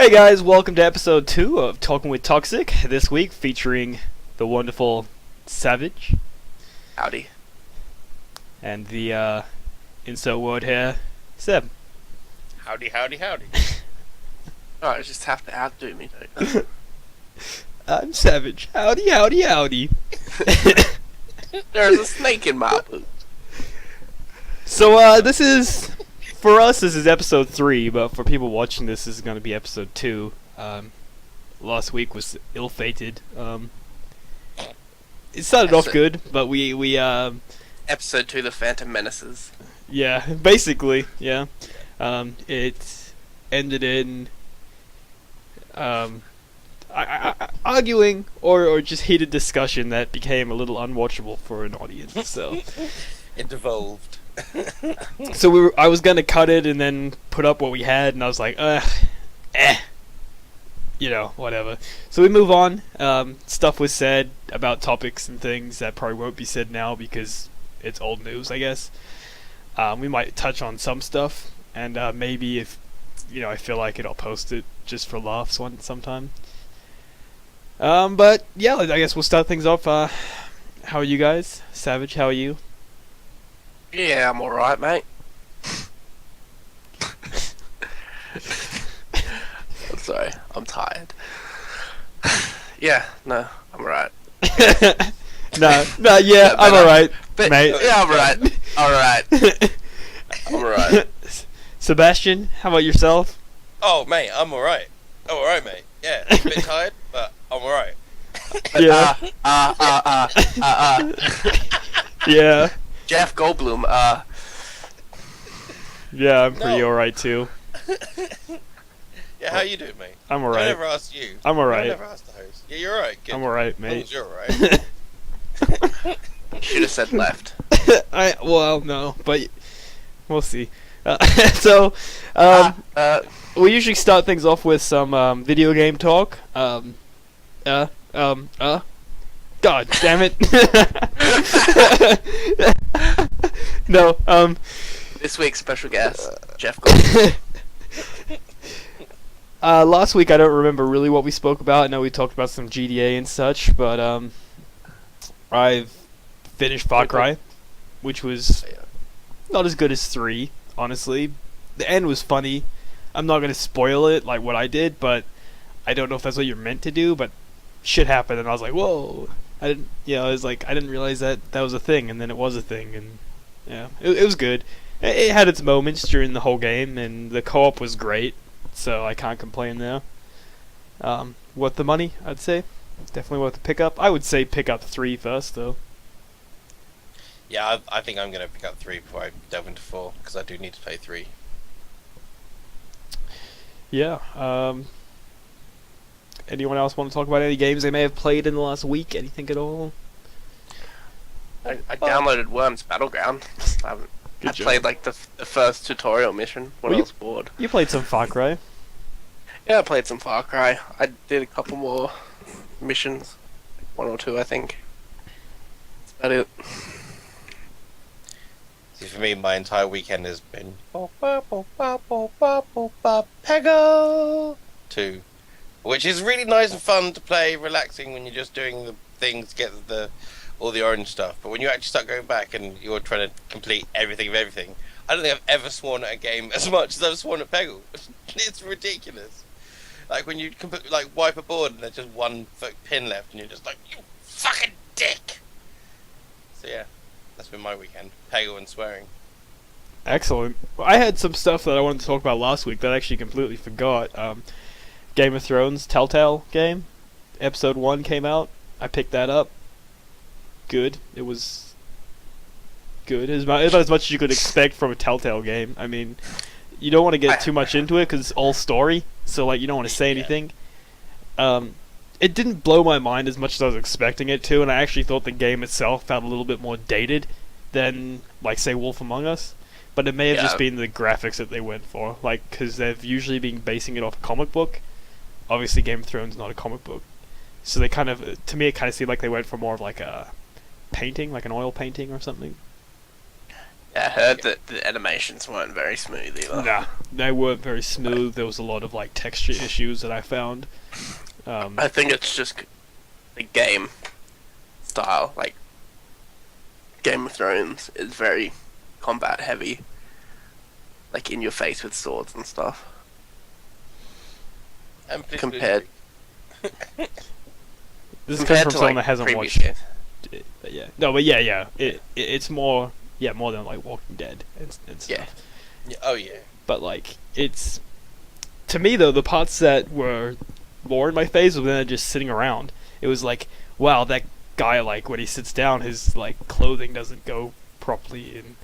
Hey guys, welcome to episode 2 of Talking with Toxic. This week featuring the wonderful Savage Howdy. and the insert word here, Seb. Howdy, howdy, howdy. Oh, you just have to outdo me, don't you? I'm Savage. Howdy, howdy, howdy. There's a snake in my boot. So this is, for us, this is episode 3, but for people watching this is going to be episode 2. Last week was ill-fated. It started off good, but we Episode 2, The Phantom Menaces. yeah, basically, yeah. It ended in arguing or just heated discussion that became a little unwatchable for an audience. So, It devolved. I was gonna cut it and then put up what we had, and I was like, whatever. So we move on. Stuff was said about topics and things that probably won't be said now because it's old news, I guess. We might touch on some stuff, and maybe if I feel like it, I'll post it just for laughs sometime. But yeah, I guess we'll start things off. How are you guys? Savage, how are you? Yeah, I'm alright, mate. I'm sorry, I'm tired. Yeah, no, I'm alright. Yeah, I'm alright, mate. Yeah, I'm alright. Alright. I'm alright. Sebastian, how about yourself? Oh, mate, I'm alright. I'm alright, mate. Yeah, a bit tired, but I'm alright. Yeah. Yeah. Jeff Goldblum, Yeah, I'm pretty No. alright too. Yeah, how you doing, mate? I'm I alright. never asked you. I'm I alright. never asked the host. Yeah, you're alright. Good. I'm alright, As long mate. as you're alright. should have said left. Well, no, but we'll see. So, we usually start things off with some video game talk. God damn it! No, This week's special guest, Jeff Goldblum. last week I don't remember really what we spoke about. I know we talked about some GDA and such, but I've finished Far Cry, which was not as good as 3, honestly. The end was funny. I'm not gonna spoil it like what I did, but I don't know if that's what you're meant to do, but shit happened and I was like, whoa. I didn't I didn't realize that was a thing, and then it was a thing, and yeah, it was good. It had its moments during the whole game, and the co-op was great, so I can't complain there. Worth the money, I'd say. Definitely worth the pickup. I would say pick up 3 first, though. Yeah, I think I'm going to pick up 3 before I delve into 4, because I do need to play 3. Yeah. Anyone else want to talk about any games they may have played in the last week? Anything at all? I downloaded Worms Battleground. I Good job. played like the first tutorial mission when Well, I was bored. You played some Far Cry. Yeah, I played some Far Cry. I did a couple more missions. 1 or 2, I think. That's about it. See, for me, my entire weekend has been Peggle 2. Which is really nice and fun to play, relaxing when you're just doing the things to get all the orange stuff. But when you actually start going back and you're trying to complete everything of everything, I don't think I've ever sworn at a game as much as I've sworn at Peggle. It's ridiculous. Like when you wipe a board and there's just one pin left and you're just like, you fucking dick! So yeah, that's been my weekend. Peggle and swearing. Excellent. Well, I had some stuff that I wanted to talk about last week that I actually completely forgot. Game of Thrones Telltale game. Episode 1 came out. I picked that up. Good. It was good. It was about as much as you could expect from a Telltale game. I mean, you don't want to get too much into it because it's all story, so like you don't want to say anything. It didn't blow my mind as much as I was expecting it to, and I actually thought the game itself felt a little bit more dated than, like, say, Wolf Among Us. But it may have just been the graphics that they went for, like, because they've usually been basing it off a comic book. Obviously, Game of Thrones is not a comic book. So they kind of, to me, it kind of seemed like they went for more of like a painting, like an oil painting or something. Yeah, I heard that the animations weren't very smooth either. Nah, they weren't very smooth. There was a lot of like texture issues that I found. I think it's just the game style. Like Game of Thrones is very combat heavy, like in your face with swords and stuff. And Compared This is compared coming from to someone like that hasn't previous watched games. it. But yeah, no, but yeah. It's more more than like Walking Dead and stuff. Yeah. Yeah, oh yeah. But like it's to me though the parts that were more in my face was when they're just sitting around. It was like, wow, that guy, like when he sits down, his like clothing doesn't go properly, and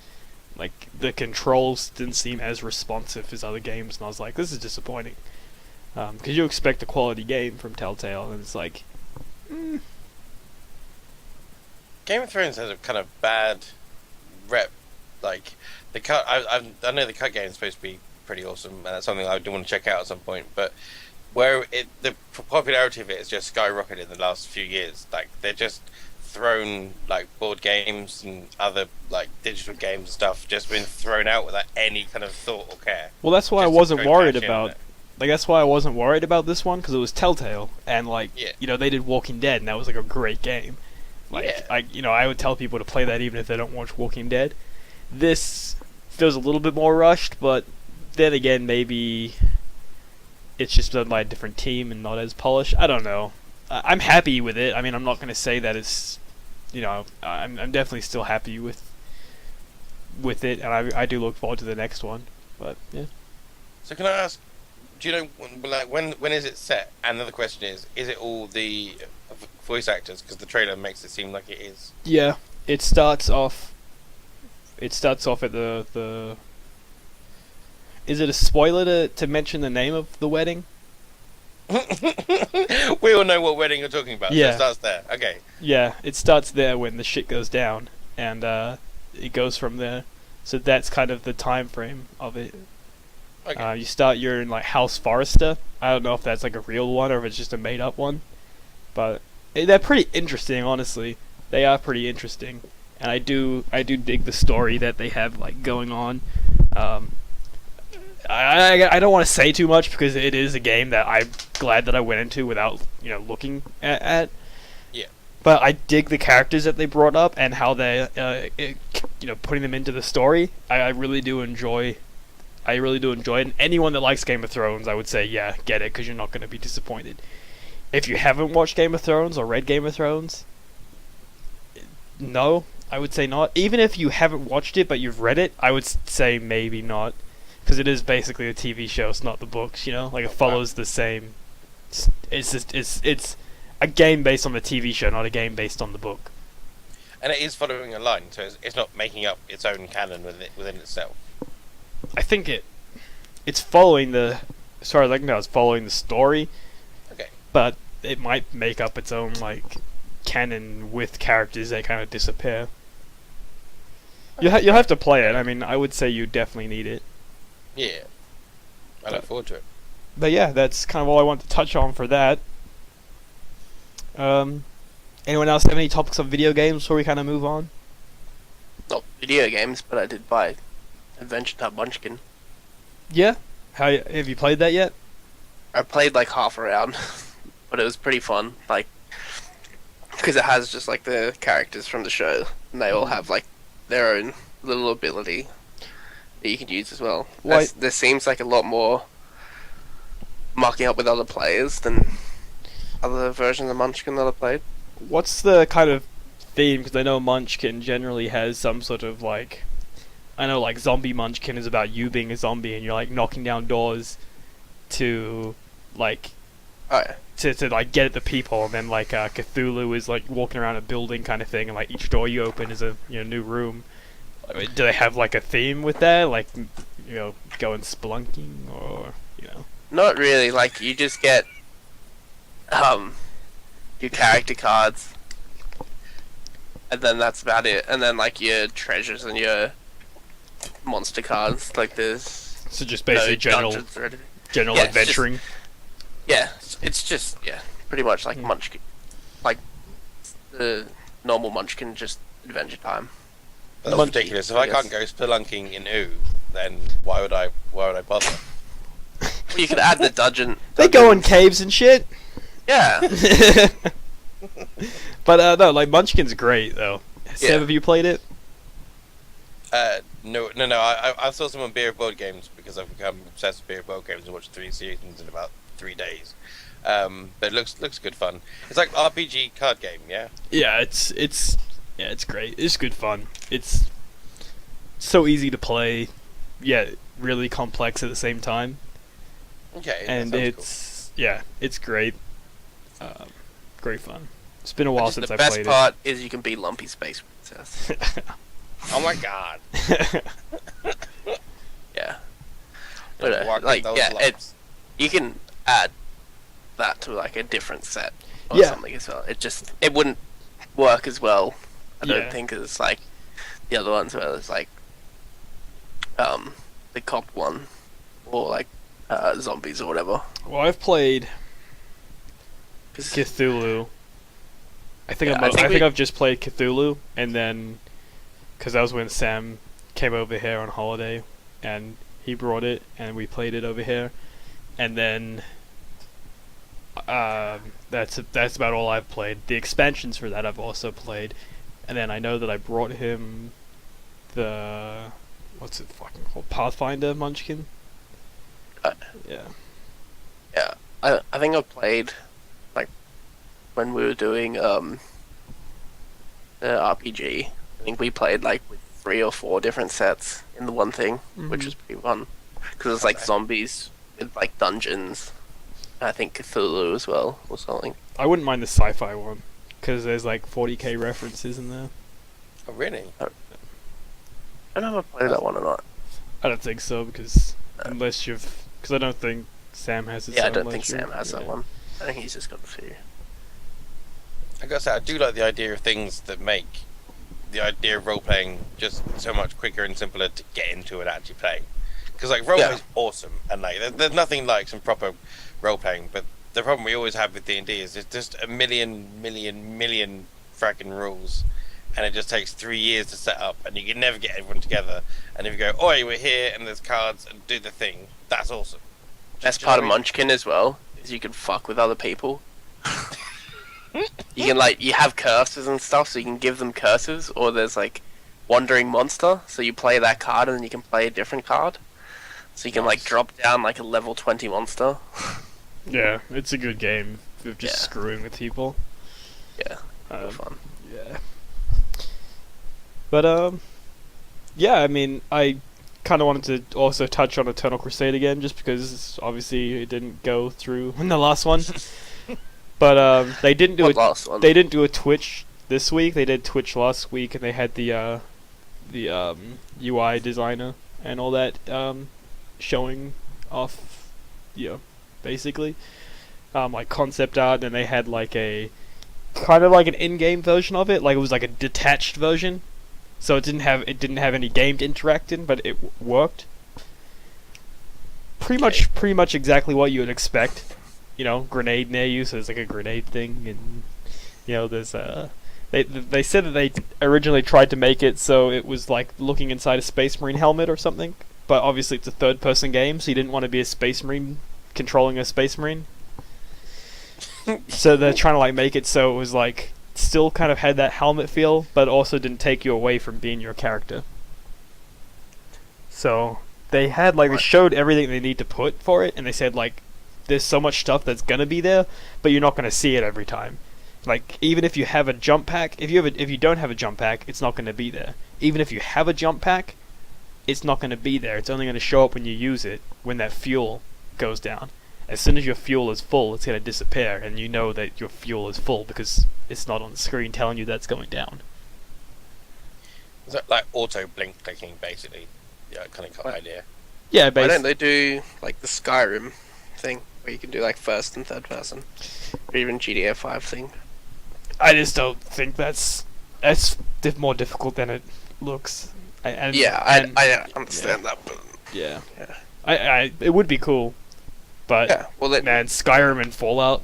like the controls didn't seem as responsive as other games, and I was like, this is disappointing. Because you expect a quality game from Telltale, and it's like, Game of Thrones has a kind of bad rep. Like the cut, I know the cut game is supposed to be pretty awesome, and that's something I do want to check out at some point. But where the popularity of it has just skyrocketed in the last few years. Like they're just thrown like board games and other like digital games and stuff just been thrown out without any kind of thought or care. well, that's why I Just to wasn't go worried cash in on about. it. Like that's why I wasn't worried about this one because it was Telltale, and like Yeah. they did Walking Dead, and that was like a great game. Like Yeah. I would tell people to play that even if they don't watch Walking Dead. This feels a little bit more rushed, but then again, maybe it's just done by a different team and not as polished. I don't know. I'm happy with it. I mean, I'm not going to say that it's, I'm definitely still happy with it, and I do look forward to the next one. But yeah, So can I ask? Do you know when is it set? And another question is it all the voice actors? Because the trailer makes it seem like it is. yeah, it starts off. It starts off at the. Is it a spoiler to mention the name of the wedding? We all know what wedding you're talking about. Yeah. So it starts there. Okay. Yeah, it starts there when the shit goes down, and it goes from there. So that's kind of the time frame of it. Okay. You're in like House Forrester. I don't know if that's like a real one or if it's just a made up one, but they're pretty interesting. Honestly, they are pretty interesting, and I do dig the story that they have like going on. I don't want to say too much because it is a game that I'm glad that I went into without looking at. Yeah. But I dig the characters that they brought up and how they putting them into the story. I really do enjoy. I really do enjoy it. And anyone that likes Game of Thrones, I would say, yeah, get it because you're not going to be disappointed. If you haven't watched Game of Thrones or read Game of Thrones, no, I would say not. Even if you haven't watched it but you've read it, I would say maybe not. Because it is basically a TV show, it's not the books, like it follows the same. It's a game based on the TV show, not a game based on the book. And it is following a line, so it's not making up its own canon within itself. I think it's following as far as I can tell, it's following the story. Okay. But it might make up its own like canon with characters that kind of disappear. You'll have to play it. I mean, I would say you definitely need it. Yeah. I look forward to it. But yeah, that's kind of all I want to touch on for that. Anyone else have any topics on video games before we kind of move on? Not video games, but I did buy Adventure Time Munchkin. Yeah. How have you played that yet? I played like half a round, but it was pretty fun. Like, because it has just like the characters from the show, and they all have like their own little ability that you can use as well. There seems like a lot more marking up with other players than other versions of Munchkin that I played. What's the kind of theme? Because I know Munchkin generally has some sort of like, I know like Zombie Munchkin is about you being a zombie and you're like knocking down doors to like to like get at the people, and then like Cthulhu is like walking around a building kind of thing, and like each door you open is a new room. Do they have like a theme with that, like going spelunking or Not really. Like you just get your character cards, and then that's about it. And then like your treasures and your monster cards. Like there's so just basically general Yeah, adventuring. It's just pretty much like Munchkin, like the normal Munchkin, just Adventure Time. That's ridiculous. If I can't go spelunking in OO, then why would I bother? Well, you could add the dungeon. They go in caves and shit. Yeah. But no, like Munchkin's great though. Seb, have you played it? No. I saw some on Beer Board Games because I've become obsessed with Beer Board Games and watched 3 seasons in about 3 days. But it looks good fun. It's like RPG card game, yeah. Yeah, it's great. It's good fun. It's so easy to play, yet really complex at the same time. Okay. And it's great. Great fun. It's been a while since I played it. The best part is you can be Lumpy Space Princess. Oh my god. Yeah. But, you can add that to like a different set or something as well. It wouldn't work as well, I don't think, as like the other ones where it's like the cop one or like zombies or whatever. Well, I've played Cthulhu. I think I've just played Cthulhu, and then because that was when Sam came over here on holiday, and he brought it, and we played it over here, and then that's about all I've played. The expansions for that I've also played, and then I know that I brought him the what's it fucking called, Pathfinder Munchkin. Yeah. I think I played like when we were doing the RPG. I think we played like with 3 or 4 different sets in the one thing, which was pretty fun because it's like zombies with like dungeons. I think Cthulhu as well or something. I wouldn't mind the sci-fi one because there's like 40k references in there. Oh really? I don't know if I played that one or not. I don't think so because I don't think Sam has his. Yeah, I don't think Sam has that one. I think he's just got the few. I gotta say, I do like the idea of things that make the idea of role playing just so much quicker and simpler to get into and actually play. Because like role play is awesome, and like there's nothing like some proper role playing. But the problem we always have with D&D is there's just a million fracking rules, and it just takes 3 years to set up, and you can never get everyone together. And if you go, "Oi, we're here, and there's cards, and do the thing," that's awesome. Best part of Munchkin as well is you can fuck with other people. You can you have curses and stuff, so you can give them curses, or there's like Wandering Monster, so you play that card and then you can play a different card. So you can like drop down like a level 20 monster. Yeah, it's a good game of just screwing with people. Yeah, fun. Yeah. But yeah, I mean, I kind of wanted to also touch on Eternal Crusade again, just because obviously it didn't go through in the last one. But they didn't do They didn't do a Twitch this week. They did Twitch last week, and they had the UI designer and all that showing off, basically like concept art. And they had like a kind of like an in-game version of it, like it was like a detached version, so it didn't have any game to interact in, but it worked. Pretty much exactly what you would expect. Grenade near you, so there's like a grenade thing, and there's they said that they originally tried to make it so it was like looking inside a Space Marine helmet or something, but obviously it's a third-person game, so you didn't want to be a Space Marine controlling a Space Marine. So they're trying to like make it so it was like still kind of had that helmet feel, but also didn't take you away from being your character. So they had they showed everything they need to put for it, and they said like there's so much stuff that's gonna be there, but you're not gonna see it every time. Like even if you have a jump pack, if you don't have a jump pack, it's not gonna be there. Even if you have a jump pack, it's not gonna be there. It's only gonna show up when you use it, when that fuel goes down. As soon as your fuel is full, it's gonna disappear, and you know that your fuel is full because it's not on the screen telling you that's going down. Is that like auto blink clicking, basically? Yeah, kind of idea. Yeah, basically. Why don't they do like the Skyrim thing, where you can do like first and third person, or even GTA 5 thing? I just don't think that's more difficult than it looks. I understand that, but it would be cool, but man, Skyrim and Fallout,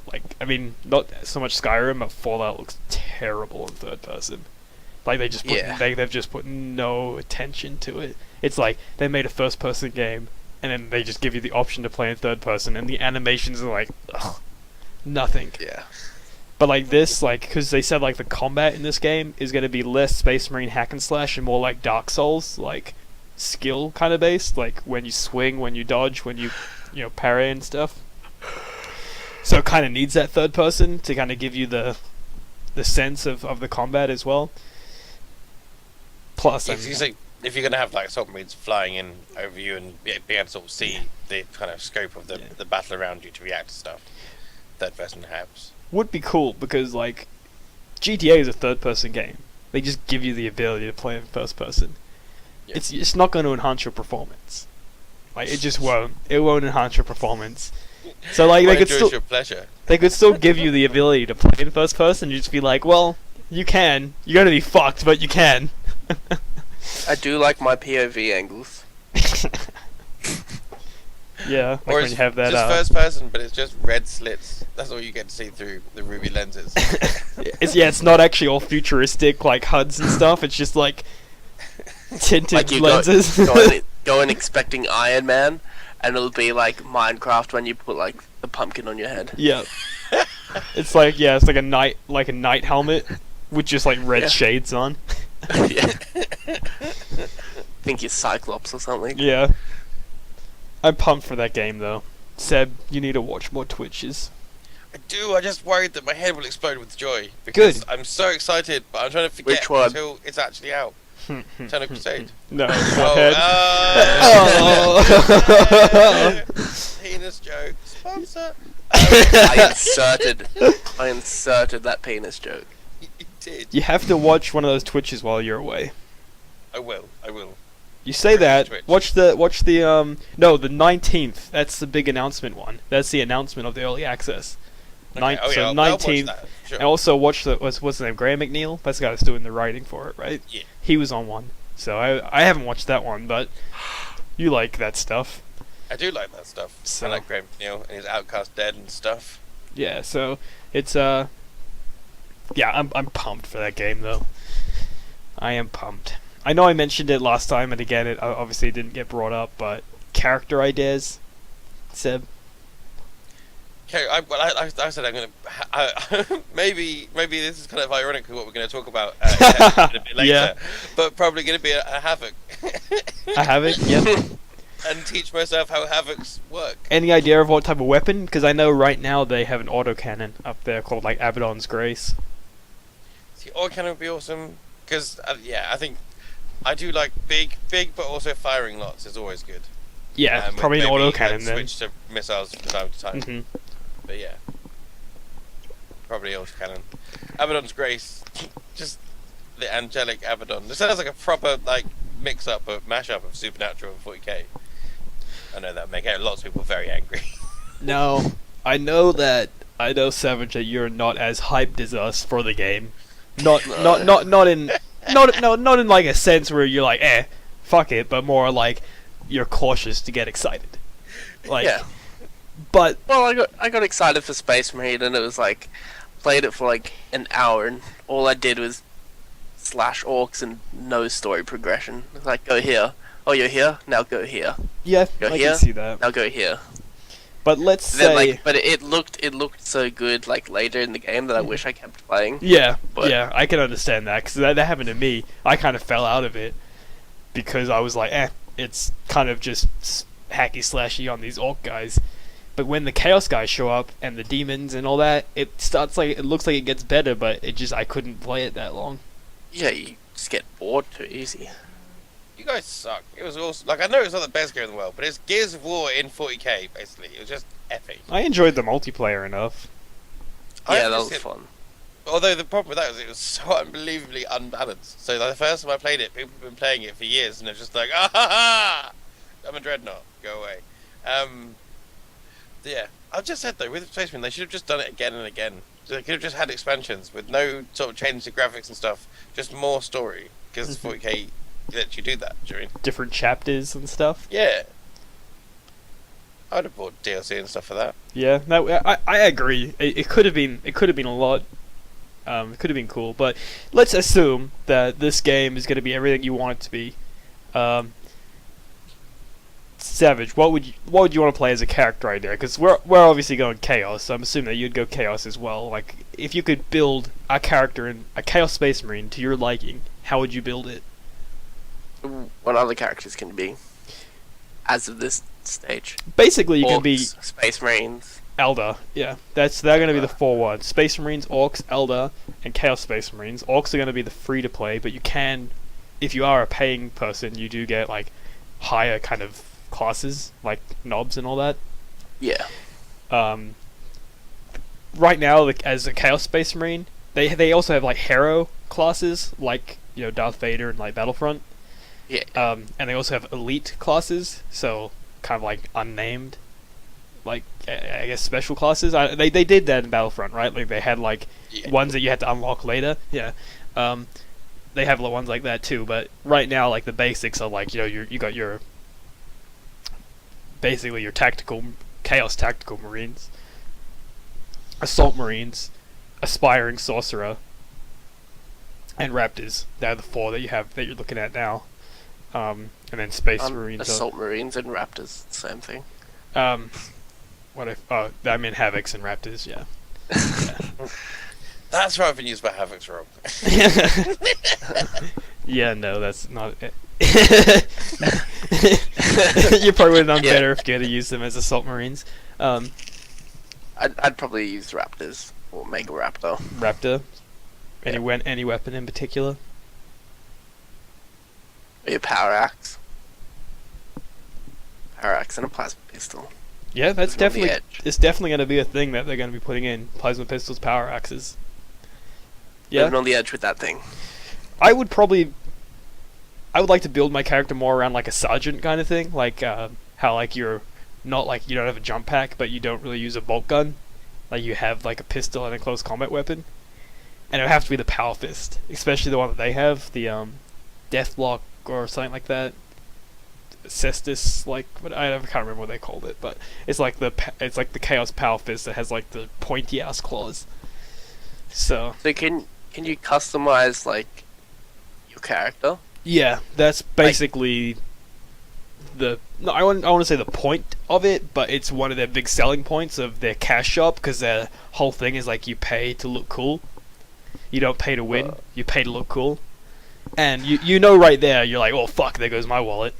not so much Skyrim, but Fallout looks terrible in third person. Like they just put, Yeah. they've just put no attention to it. It's like they made a first-person game, and then they just give you the option to play in third person, and the animations are like, ugh, nothing. Yeah. But like this, like, because they said like the combat in this game is going to be less Space Marine hack and slash and more like Dark Souls, like skill kind of based, like when you swing, when you dodge, when you parry and stuff. So it kind of needs that third person to kind of give you the sense of the combat as well. Plus, if you're gonna have like submarines flying in over you and be able to sort of see the kind of scope of the battle around you to react to stuff, third person helps. Would be cool because like GTA is a third person game. They just give you the ability to play in first person. Yeah. It's not going to enhance your performance. Like it just won't. It won't enhance your performance. So like Well, enjoys your pleasure. they could still give you the ability to play in first person. You just be like, well, you can. You're gonna be fucked, but you can. I do like my POV angles. Yeah, like Or when it's you have that. just first person, but it's just red slits. That's all you get to see through the ruby lenses. It's not actually all futuristic like HUDs and stuff. It's just like tinted Like you lenses. go in expecting Iron Man, and it'll be like Minecraft when you put like the pumpkin on your head. Yeah. It's like it's like a night helmet with just like red shades on. Yeah. Think you're Cyclops or something. Yeah. I'm pumped for that game though. Seb, you need to watch more Twitches. I do. I just worried that my head will explode with joy because Good. I'm so excited, but I'm trying to forget Which one? until it's actually out. Turn of Crusade. No, my Oh, head. oh. Penis joke sponsor. I inserted that penis joke. You did. You have to watch one of those Twitches while you're away. I will. You say that. Twitch. Watch the no, the 19th. That's the big announcement one. That's the announcement of the early access. Okay. So I'll watch 19th. that. Sure. And also watch what's his name? Graham McNeil. That's the guy that's doing the writing for it, right? Yeah. He was on one. So I haven't watched that one, but you like that stuff. I do like that stuff. So- I like Graham Neal and his Outcast Dead and stuff. Yeah, so it's yeah, I'm pumped for that game though. I am pumped. I know I mentioned it last time, and again, it obviously didn't get brought up, but character ideas, Seb. Okay, I said I'm gonna maybe this is kind of ironic with what we're going to talk about a bit later, Yeah. but probably going to be a Havoc. I have it. Yep. And teach myself how Havocs work. Any idea of what type of weapon? Because I know right now they have an autocannon up there called like Abaddon's Grace. See, autocannon would be awesome because I think I do like big, but also firing lots is always good. Yeah, probably an maybe, autocannon then. Switch to missiles from time to time. Mhm. But yeah, probably autocannon. Abaddon's Grace, just the angelic Abaddon. This sounds like a proper like mix-up, a mash-up of Supernatural and 40k. I know that would make lots of people very angry. No, I know Savage that you're not as hyped as us for the game. Not in like a sense where you're like fuck it, but more like you're cautious to get excited. Like, Yeah. But Well, I got excited for Space Marine, and it was like played it for like an hour, and all I did was slash orcs and no story progression. It's like, go here. Oh, you're here. Now go here. yeah, Go I here. can see that. Now go here. But let's Then, say, but it looked so good like later in the game that I wish I kept playing. yeah, but- yeah, I can understand that because that happened to me. I kind of fell out of it because I was like, it's kind of just hacky slashy on these orc guys. But when the chaos guys show up and the demons and all that, it looks like it gets better, but I couldn't play it that long. Yeah, you just get bored too easy. You guys suck. It was awesome. Like, I know it's not the best game in the world, but it's Gears of War in 40k, basically. It was just epic. I enjoyed the multiplayer enough. Yeah, that was fun. Although the problem with that was it was so unbelievably unbalanced. So like, the first time I played it, people have been playing it for years, and they're just like, ah ha ha! I'm a dreadnought. Go away. Yeah. I've just said though, with Space Marine, they should have just done it again and again. So they could have just had expansions with no sort of change to graphics and stuff, just more story. Because 40k lets you do that during. Different chapters and stuff. Yeah. I'd have bought DLC and stuff for that. Yeah, no, I agree. It could have been a lot. It could have been cool, but let's assume that this game is going to be everything you want it to be. Savage, what would you want to play as a character right there? Because we're obviously going Chaos, so I'm assuming that you'd go Chaos as well. Like, if you could build a character in a Chaos Space Marine to your liking, how would you build it? What other characters can be as of this stage? Basically, you can be Space Marines. Elder. Yeah, they're going to be the 4-1. Space Marines, Orcs, Elder, and Chaos Space Marines. Orcs are going to be the free to play, but you can, if you are a paying person, you do get like higher kind of classes like knobs and all that. Yeah. Right now, like, as a Chaos Space Marine, they also have like hero classes like, you know, Darth Vader and like Battlefront. Yeah. And they also have elite classes, so kind of like unnamed, like I guess special classes. They did that in Battlefront, right? Like they had like ones that you had to unlock later. Yeah. They have ones like that too, but right now, like the basics are like, you know, you got your basically your tactical Chaos Tactical Marines, Assault Marines, Aspiring Sorcerer, and Raptors. They're the 4 that you're looking at now. And then Space Marines. Assault Marines and Raptors, same thing. I mean Havocs and Raptors, yeah. That's where I've been used by Havocs wrong. Yeah, no, that's not it. You probably would have done better if you had to use them as Assault Marines. I'd probably use Raptors or Mega Raptor. Raptor. Any weapon in particular? Your Power Axe. Power Axe and a Plasma Pistol. Yeah, that's Living on the definitely going to be a thing that they're going to be putting in. Plasma Pistols, Power Axes. Yeah. Living on the edge with that thing. I would like to build my character more around like a sergeant kind of thing, like how like you're not like you don't have a jump pack, but you don't really use a bolt gun, like you have like a pistol and a close combat weapon, and it would have to be the Power Fist, especially the one that they have, the Deathlock or something like that, Cestus, like I can't remember what they called it, but it's like the Chaos Power Fist that has like the pointy ass claws. So can you customize like your character? Yeah, that's basically I want to say the point of it, but it's one of their big selling points of their cash shop, because their whole thing is like you pay to look cool. You don't pay to win, you pay to look cool. And you know right there, you're like, oh fuck, there goes my wallet.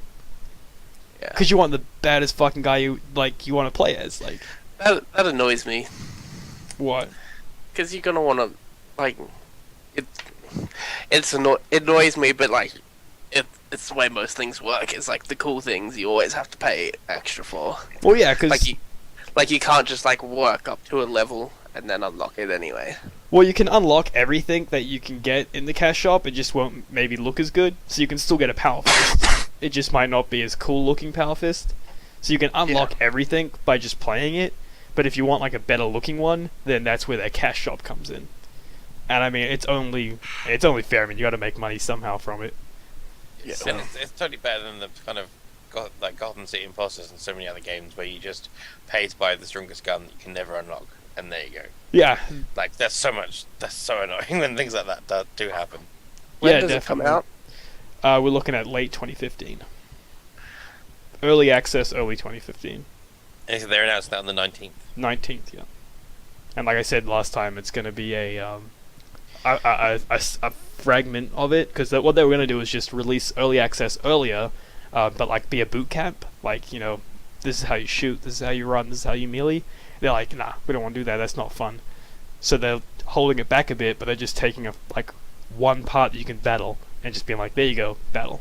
Yeah. Because you want the baddest fucking guy you want to play as, like. That annoys me. What? Because you're gonna want to, like, it annoys me, but like, it's the way most things work. It's like the cool things you always have to pay extra for. Well, yeah, because you can't just like work up to a level and then unlock it anyway. Well, you can unlock everything that you can get in the cash shop. It just won't maybe look as good. So you can still get a Power Fist. It just might not be as cool looking Power Fist. So you can unlock everything by just playing it. But if you want like a better looking one, then that's where their cash shop comes in. And I mean, it's only fair. I mean, you got to make money somehow from it. Yeah, and it's totally better than the kind of Gotham City Imposters and so many other games where you just pay to buy the strongest gun that you can never unlock, and there you go. Yeah. Like that's so annoying when things like that do happen. When does it come out? We're looking at late 2015. Early access, early 2015. And so they're announcing that on the 19th. 19th, yeah. And like I said last time, it's going to be a fragment of it, because what they were going to do is just release early access earlier, but like be a boot camp. Like, you know, this is how you shoot, this is how you run, this is how you melee. They're like, nah, we don't want to do that. That's not fun. So they're holding it back a bit, but they're just taking one part that you can battle and just being like, there you go, battle.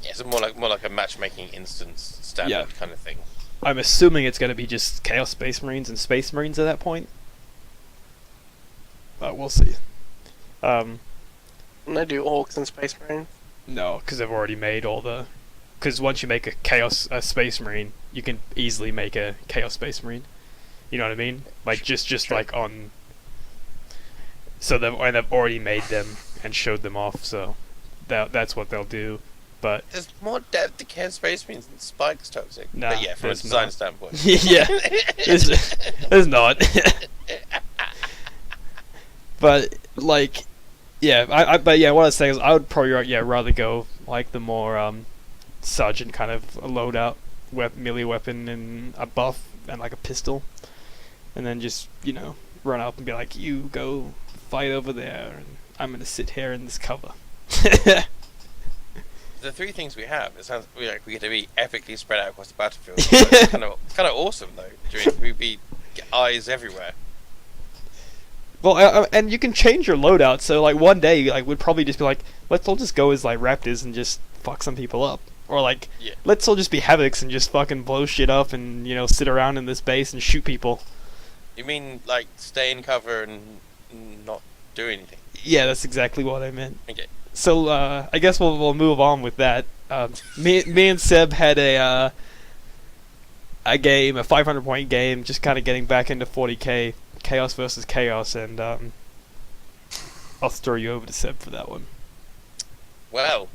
Yeah, so more like a matchmaking instance standard kind of thing. I'm assuming it's going to be just Chaos Space Marines and Space Marines at that point. But we'll see. Can they do Orcs and Space Marines? No, because they've already made all the... Because once you make a Space Marine, you can easily make a Chaos Space Marine. You know what I mean? Like, just like on... So they've already made them and showed them off, so that's what they'll do. But there's more depth to Chaos Space Marines than Spike's Toxic. Nah, but yeah, from a design standpoint. Yeah, there's not. But like, yeah, but yeah, what I was saying is I would probably rather go like the more sergeant kind of a loadout, melee weapon and a buff and like a pistol, and then just run up and be like, you go fight over there, and I'm gonna sit here in this cover. The three things we have, it sounds like we get to be epically spread out across the battlefield. It's kind of awesome though. We'd be eyes everywhere. Well, and you can change your loadout. So like one day, like we'd probably just be like, let's all just go as like raptors and just fuck some people up, or like let's all just be havocs and just fucking blow shit up and sit around in this base and shoot people. You mean like stay in cover and not do anything? Yeah, that's exactly what I meant. Okay. So I guess we'll move on with that. Me and Seb had a game, a 500 point game, just kind of getting back into 40k, chaos versus chaos, and I'll throw you over to Seb for that one. Well,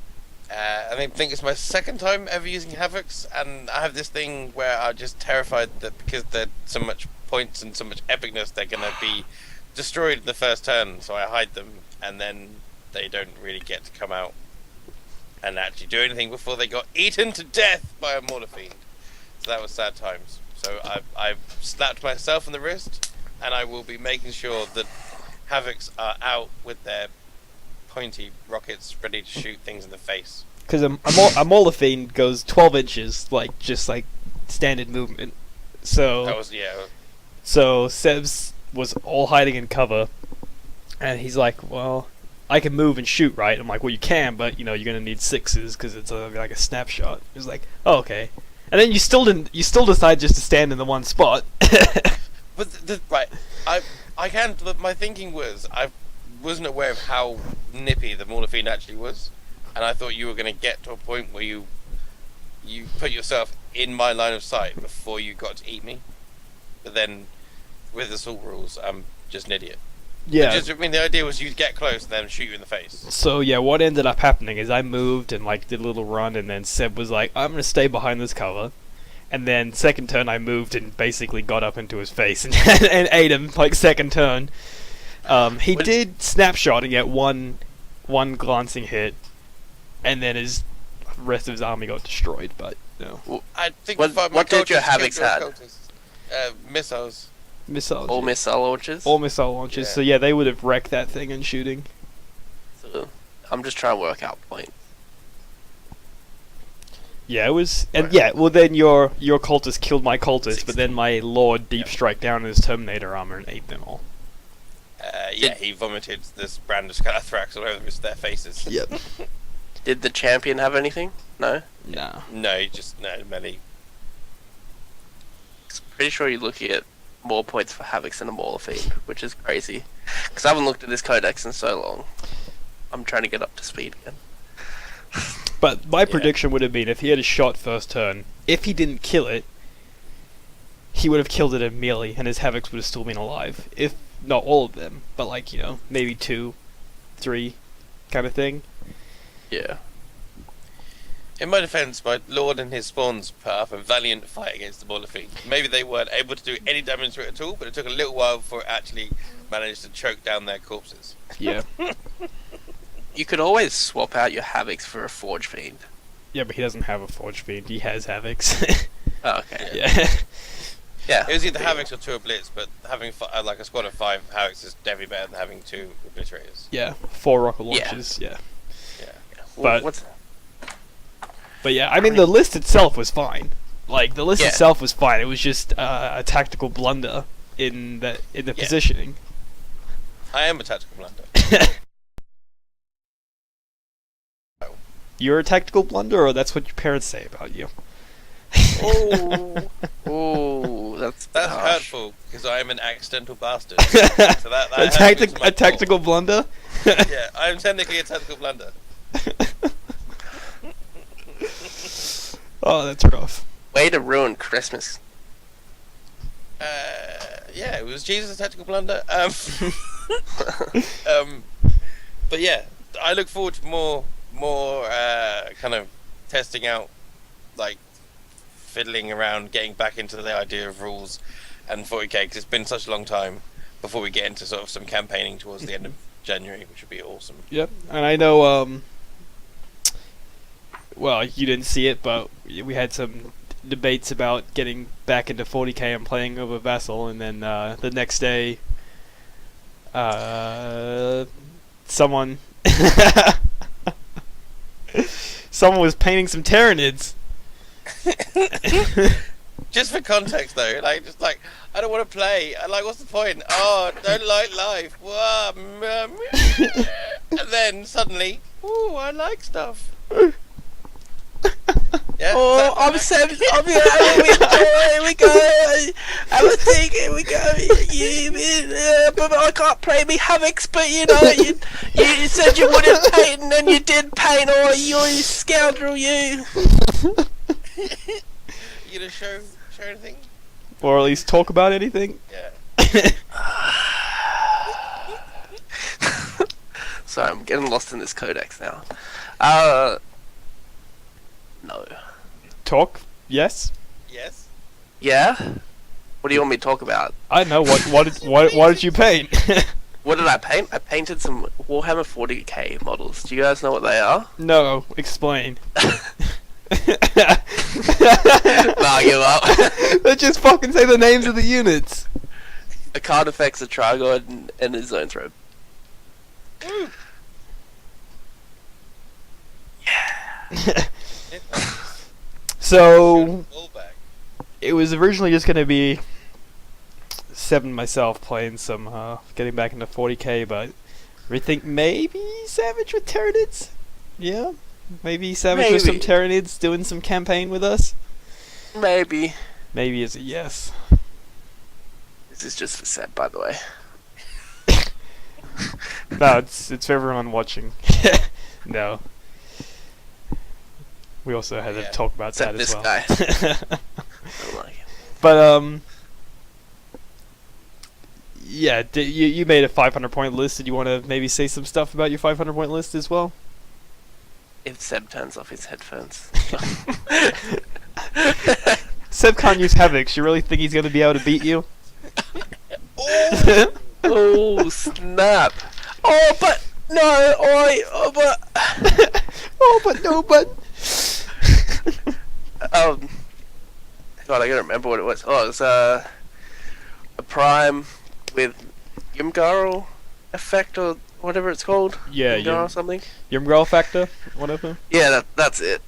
I think it's my second time ever using Havocs, and I have this thing where I'm just terrified that because there's so much points and so much epicness, they're going to be destroyed the first turn, so I hide them, and then they don't really get to come out and actually do anything before they got eaten to death by a mortar fiend. So that was sad times. So I've slapped myself on the wrist, and I will be making sure that Havocs are out with their pointy rockets ready to shoot things in the face. Because a mortar fiend goes 12 inches, like just like standard movement. So that was So Seb's was all hiding in cover, and he's like, well, I can move and shoot, right? I'm like, well, you can, but you're gonna need 6s because it's like a snapshot. He's like, oh, okay. And then you still decide just to stand in the one spot. But right, I can't. My thinking was I wasn't aware of how nippy the mortar fiend actually was, and I thought you were gonna get to a point where you put yourself in my line of sight before you got to eat me. But then, with assault rules, I'm just an idiot. Yeah. The idea was you'd get close and then shoot you in the face. So yeah, what ended up happening is I moved and like did a little run, and then Seb was like, I'm gonna stay behind this cover. And then second turn I moved and basically got up into his face and, and ate him like second turn. He did snapshot and get one glancing hit, and then his rest of his army got destroyed. But Well, I think what did your Havocs had? Missiles. All missile launches? All missile launches. Yeah. So yeah, they would have wrecked that thing in shooting. So, I'm just trying to work out points. Yeah, it was, and yeah, well then your cultist killed my cultist, but then my lord deep strike down in his Terminator armor and ate them all. Yeah, he vomited this brand of Scalathrax all over their faces. Yep. Did the champion have anything? No? No. No, melee. Pretty sure you're looking at more points for Havocs than a Mauler Fiend, which is crazy. Because I haven't looked at this codex in so long. I'm trying to get up to speed again. But my prediction would have been if he had a shot first turn, if he didn't kill it, he would have killed it immediately, and his Havocs would have still been alive. If not all of them, but like, maybe 2, 3 kind of thing. Yeah. In my defense, my lord and his spawns put up a valiant fight against the Mauler Fiend. Maybe they weren't able to do any damage to it at all, but it took a little while before it actually managed to choke down their corpses. Yeah. You could always swap out your Havocs for a Forge Fiend. Yeah, but he doesn't have a Forge Fiend. He has Havocs. Oh, okay. Yeah. Yeah. It was either Havocs or 2 Oblits, but having like a squad of 5 Havocs is definitely better than having 2 Obliterators. Yeah, 4 rocket launches. Yeah. Well, But yeah, I mean the list itself was fine. Like the list itself was fine. It was just a tactical blunder in the positioning. I am a tactical blunder. You're a tactical blunder, or that's what your parents say about you? Oh, that's hurtful because I am an accidental bastard. So that a tactical blunder. Yeah, I am technically a tactical blunder. Oh, that's rough. Way to ruin Christmas. Yeah, it was Jesus' a tactical blunder. But yeah, I look forward to more kind of testing out, like fiddling around, getting back into the idea of rules and 40k because it's been such a long time. before we get into sort of some campaigning towards the end of January, which would be awesome. Yep, and I know. Well, you didn't see it, but we had some debates about getting back into 40k and playing over Vassal, and then the next day, someone was painting some Tyranids. Just for context, though, like, just like, I don't want to play. Like, what's the point? Oh, don't like life. Whoa, and then suddenly, ooh, I like stuff. Yeah, Oh, I'm Seb. I'm here. Here we go. Have a think. Here we go. But I can't play me Havocs. But you said you wouldn't paint, and then you did paint. Oh, you scoundrel, you. You gonna show anything? Or at least talk about anything. Yeah. Sorry, I'm getting lost in this codex now. No. Talk? Yes. Yes. Yeah? What do you want me to talk about? I know. What did you paint? What did I paint? I painted some Warhammer 40k models. Do you guys know what they are? No. Explain. Nah, I give up. Let's just fucking say the names of the units. A card affects a Trigod and his own throw. Yeah. So it was originally just gonna be Seb and myself playing some, getting back into 40k, but we think maybe Savage with Tyranids. Yeah, maybe Savage with some Tyranids doing some campaign with us. Maybe. Maybe is a yes. This is just for Seb, by the way. No, it's for everyone watching. No. We also had to talk about Except that as well. Guy. I don't like it. But yeah, you made a 500-point list. Did you want to maybe say some stuff about your 500-point list as well? If Seb turns off his headphones. Seb can't use Havocs. You really think he's going to be able to beat you? Oh snap! Oh, but no! Oh, but oh, but no, but. God, I gotta remember what it was. Oh, it was a prime with Ymgarl effect or whatever it's called. Yeah, Ymgarl or something. Ymgarl factor, whatever. Yeah, that's it.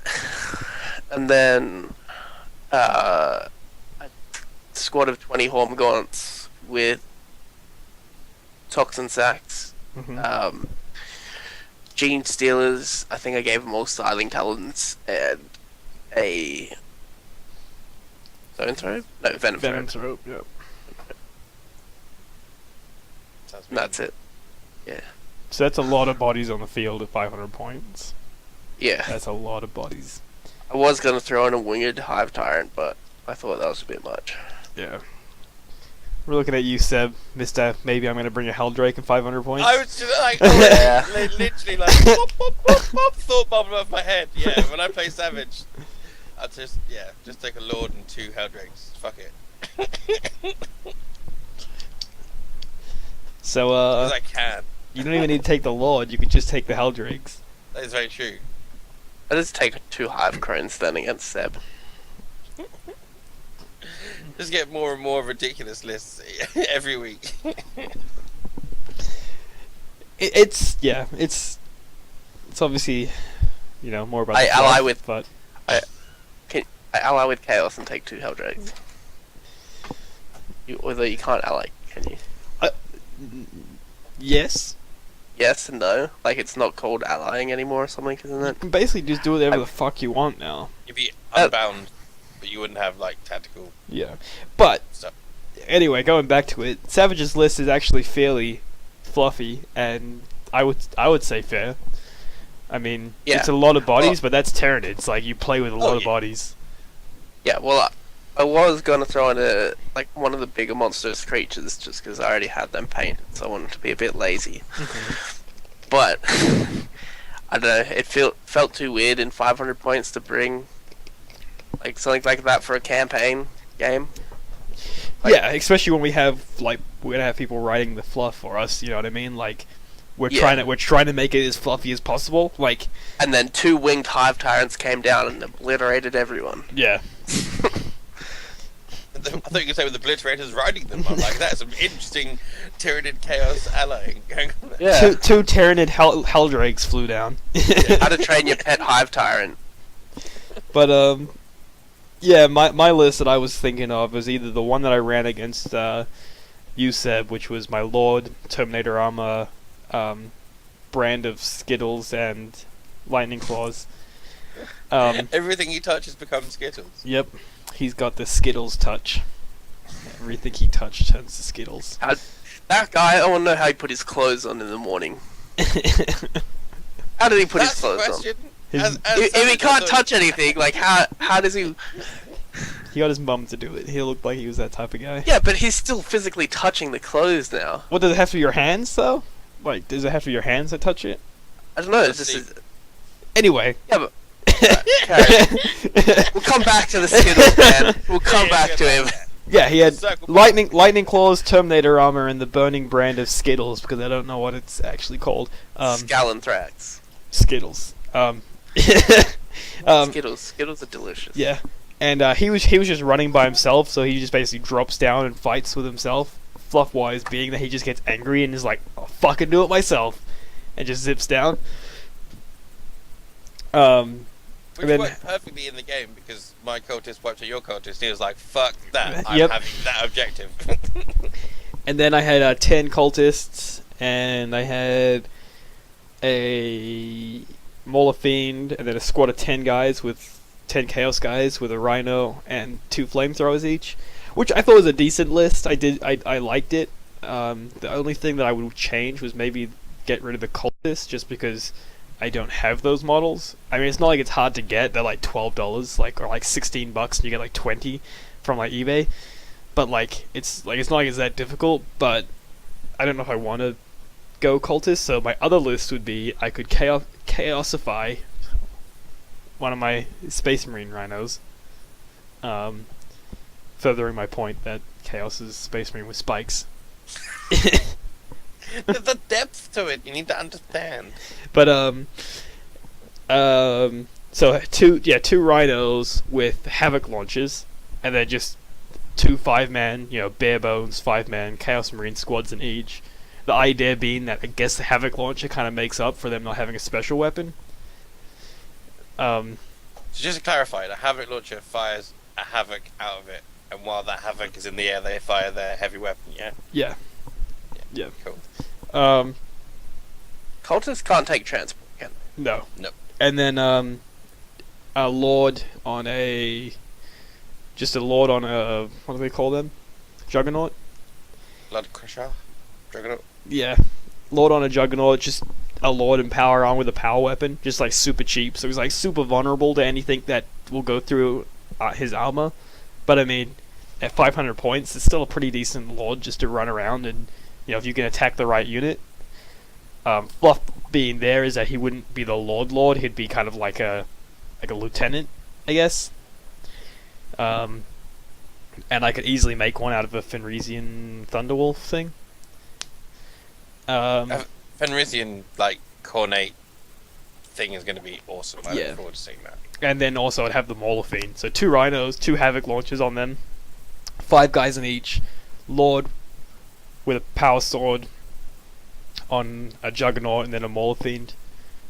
And then a squad of 20 Hormagaunts with Toxin Sacks. Mm-hmm. Gene Stealers, I think I gave them all Styling Talons and a Zone Throw? No, Venom Throw. Yeah. And that's it. Yeah. So that's a lot of bodies on the field at 500 points. Yeah. That's a lot of bodies. I was going to throw in a Winged Hive Tyrant, but I thought that was a bit much. Yeah. We're looking at you, Seb. Mr. Maybe I'm going to bring a Helldrake in 500 points. I was just like, Yeah. literally like, pop, pop, pop, pop, thought bubble above my head. Yeah, when I play Savage, I just take a Lord and 2 Helldrakes. Fuck it. So, Because I can. you don't even need to take the Lord, you could just take the Helldrakes. That is very true. I just take 2 Hive Crones then against Seb. Just get more and more ridiculous lists every week. It's obviously, more about I the ally fluff, with- but I ally with Chaos and take 2 Helldrakes. Although you can't ally, can you? yes. Yes and no. Like, it's not called allying anymore or something, isn't You it? can basically just do whatever the fuck you want now. You'd be unbound, but you wouldn't have like tactical Yeah. But stuff. anyway, going back to it, Savage's list is actually fairly fluffy, and I would say fair. I mean, Yeah. it's a lot of bodies, but that's Tyranids. Like, you play with a lot of bodies. Yeah, well, I was going to throw in one of the bigger monstrous creatures just because I already had them painted, so I wanted to be a bit lazy. But, I don't know, it felt too weird in 500 points to bring something like that for a campaign game. Yeah, especially when we're gonna have people writing the fluff for us. You know what I mean? Like, we're trying to make it as fluffy as possible. Like, and then 2 winged hive tyrants came down and obliterated everyone. yeah. I thought you were going to say with obliterators riding them. I'm like, that's some interesting Tyranid Chaos allying going on there. Yeah. Two Tyranid Helldrakes flew down. How to train your pet hive tyrant. But yeah, my list that I was thinking of was either the one that I ran against you, Seb, which was my Lord, Terminator Armor, brand of Skittles and Lightning Claws. Everything he touches becomes Skittles. Yep, he's got the Skittles touch. Everything he touched turns to Skittles. That guy, I want to know how he put his clothes on in the morning. How did he put his clothes on? If he can't touch anything, like how does he? He got his mum to do it. He looked like he was that type of guy. Yeah, but he's still physically touching the clothes now. What, does it have to be your hands though? Like, does it have to be your hands that touch it? I don't know. Let's This see. is Anyway. yeah, but we'll come back to the Skittles, man. We'll come back to him. Yeah, he had Circle lightning claws, Terminator armor, and the burning brand of Skittles because I don't know what it's actually called. Scalanthrax. Skittles. Skittles are delicious. Yeah, and he was just running by himself, so he just basically drops down and fights with himself. Fluff wise, being that he just gets angry and is like, "I'll fucking do it myself," and just zips down. Which then- worked perfectly in the game because my cultist wiped out your cultist. He was like, "Fuck that! I'm Yep. having that objective." And then I had 10 cultists, and I had a Mauler Fiend, and then a squad of 10 guys with 10 Chaos guys with a Rhino and 2 flamethrowers each, which I thought was a decent list. I liked it. The only thing that I would change was maybe get rid of the cultists, just because I don't have those models. I mean, it's not like it's hard to get. They're like $12, or like $16, and you get like 20 from like eBay. But it's not like it's that difficult. But I don't know if I want to go cultist. So my other list would be I could chaosify one of my Space Marine rhinos. Furthering my point that Chaos is Space Marine with spikes. There's a depth to it. You need to understand. But so two rhinos with havoc launches, and then just 2 5-man, bare bones 5-man Chaos Marine squads in each. The idea being that I guess the havoc launcher kind of makes up for them not having a special weapon. So just to clarify, the Havoc launcher fires a Havoc out of it, and while that Havoc is in the air, they fire their heavy weapon. Yeah. Yeah. Cool. Cultists can't take transport, can they? No. No. And then a lord on a what do they call them? Juggernaut? Blood Crusher, Juggernaut. Yeah. Lord on a Juggernaut, just a Lord in power armor with a power weapon, just like super cheap. So he's like super vulnerable to anything that will go through his armor. But I mean, at 500 points, it's still a pretty decent Lord just to run around and, if you can attack the right unit. Fluff being there is that he wouldn't be the Lord, he'd be kind of like a lieutenant, I guess. And I could easily make one out of a Fenrisian Thunderwolf thing. Fenrisian, cornate thing is going to be awesome. I look forward to seeing that. And then also I'd have the Mauler Fiend. So 2 rhinos, 2 havoc launchers on them, 5 guys in each, Lord with a power sword on a Juggernaut, and then a Mauler Fiend.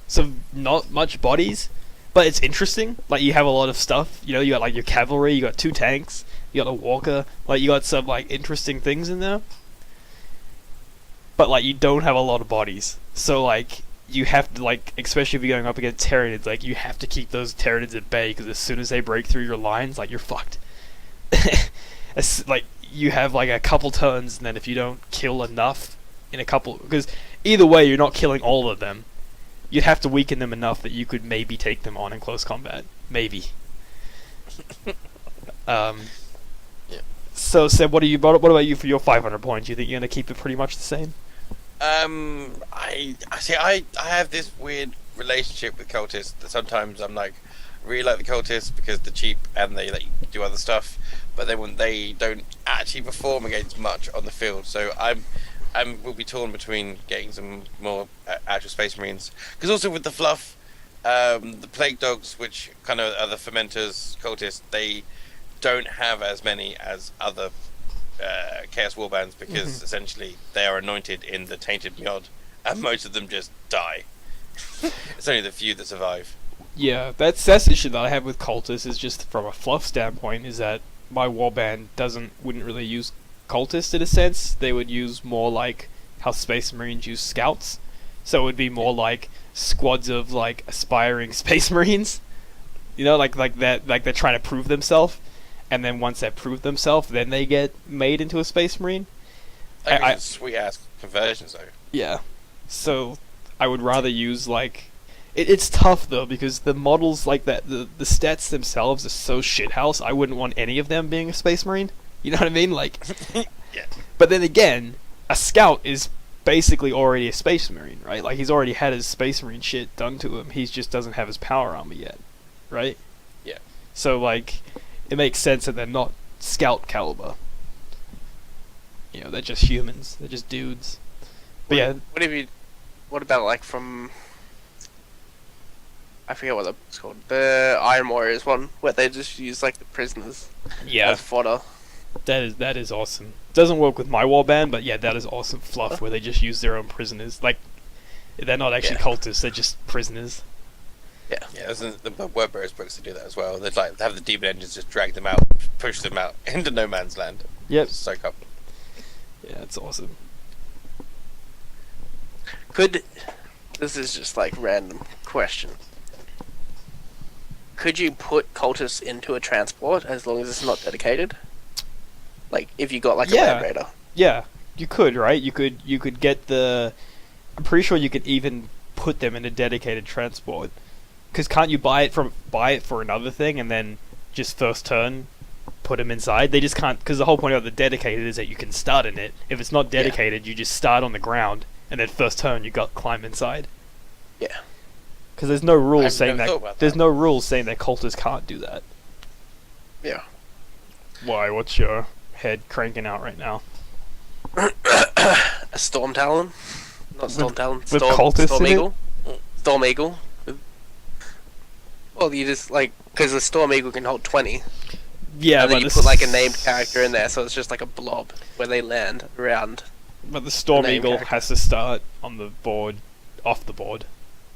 So not much bodies, but it's interesting. Like, you have a lot of stuff. You got like your cavalry, you got 2 tanks, you got a walker, you got some interesting things in there. But you don't have a lot of bodies. So you have to, especially if you're going up against Tyranids, you have to keep those Tyranids at bay, because as soon as they break through your lines, you're fucked. You have a couple turns, and then if you don't kill enough in a couple, because either way you're not killing all of them, you'd have to weaken them enough that you could maybe take them on in close combat. Maybe. Yeah. So Seb, what about you for your 500 points? You think you're gonna keep it pretty much the same? I see. I have this weird relationship with cultists that sometimes I'm really like the cultists because they're cheap and they let you do other stuff. but then when they don't actually perform against much on the field. So will be torn between getting some more actual Space Marines, because also with the fluff, the Plague Dogs, which kind of are the fermenters, cultists, they don't have as many as other Chaos Warbands, because essentially they are anointed in the tainted Mjod, and most of them just die. It's only the few that survive. Yeah, that's the issue that I have with cultists, is just from a fluff standpoint, is that my warband wouldn't really use cultists in a sense. They would use more like how Space Marines use scouts. So it would be more like squads of like aspiring Space Marines. You know, like that, like they're trying to prove themselves, and then once they prove themselves, then they get made into a Space Marine. I sweet ass conversions though. Yeah. So I would rather use like it's tough though, because the models like that, the stats themselves are so shithouse. I wouldn't want any of them being a Space Marine. You know what I mean? Like, yeah. But then again, a scout is basically already a Space Marine, right? Like, he's already had his Space Marine shit done to him. He just doesn't have his power armor yet, right? Yeah. So like, it makes sense that they're not scout caliber. You know, they're just humans. They're just dudes. But yeah. What about like from? I forget what it's called. The Iron Warriors one, where they just use like the prisoners as fodder. That is awesome. Doesn't work with my warband, but yeah, that is awesome fluff where they just use their own prisoners. Like, they're not actually cultists; they're just prisoners. Yeah. Yeah, there's the Wordbearers books to do that as well. They'd like have the demon engines just drag them out, push them out into no man's land. Yep. Just soak up. Yeah, it's awesome. This is just like random question. Could you put cultists into a transport as long as it's not dedicated? Like, if you got like a Land Raider. Yeah, you could, right? You could get the. I'm pretty sure you could even put them in a dedicated transport. Because can't you buy it for another thing and then just first turn put them inside? They just can't, because the whole point of the dedicated is that you can start in it. If it's not dedicated, you just start on the ground and then first turn you got climb inside. Yeah. Because there's no rules saying that. There's that. No rules saying that cultists can't do that. Yeah. Why? What's your head cranking out right now? A Storm Talon? Not Storm Talon. With cultists Storm in Eagle. Storm Eagle. Well, you just like, because the Storm Eagle can hold 20. Yeah, and then you put like a named character in there, so it's just like a blob where they land around. But the Storm Eagle has to start on the board, off the board.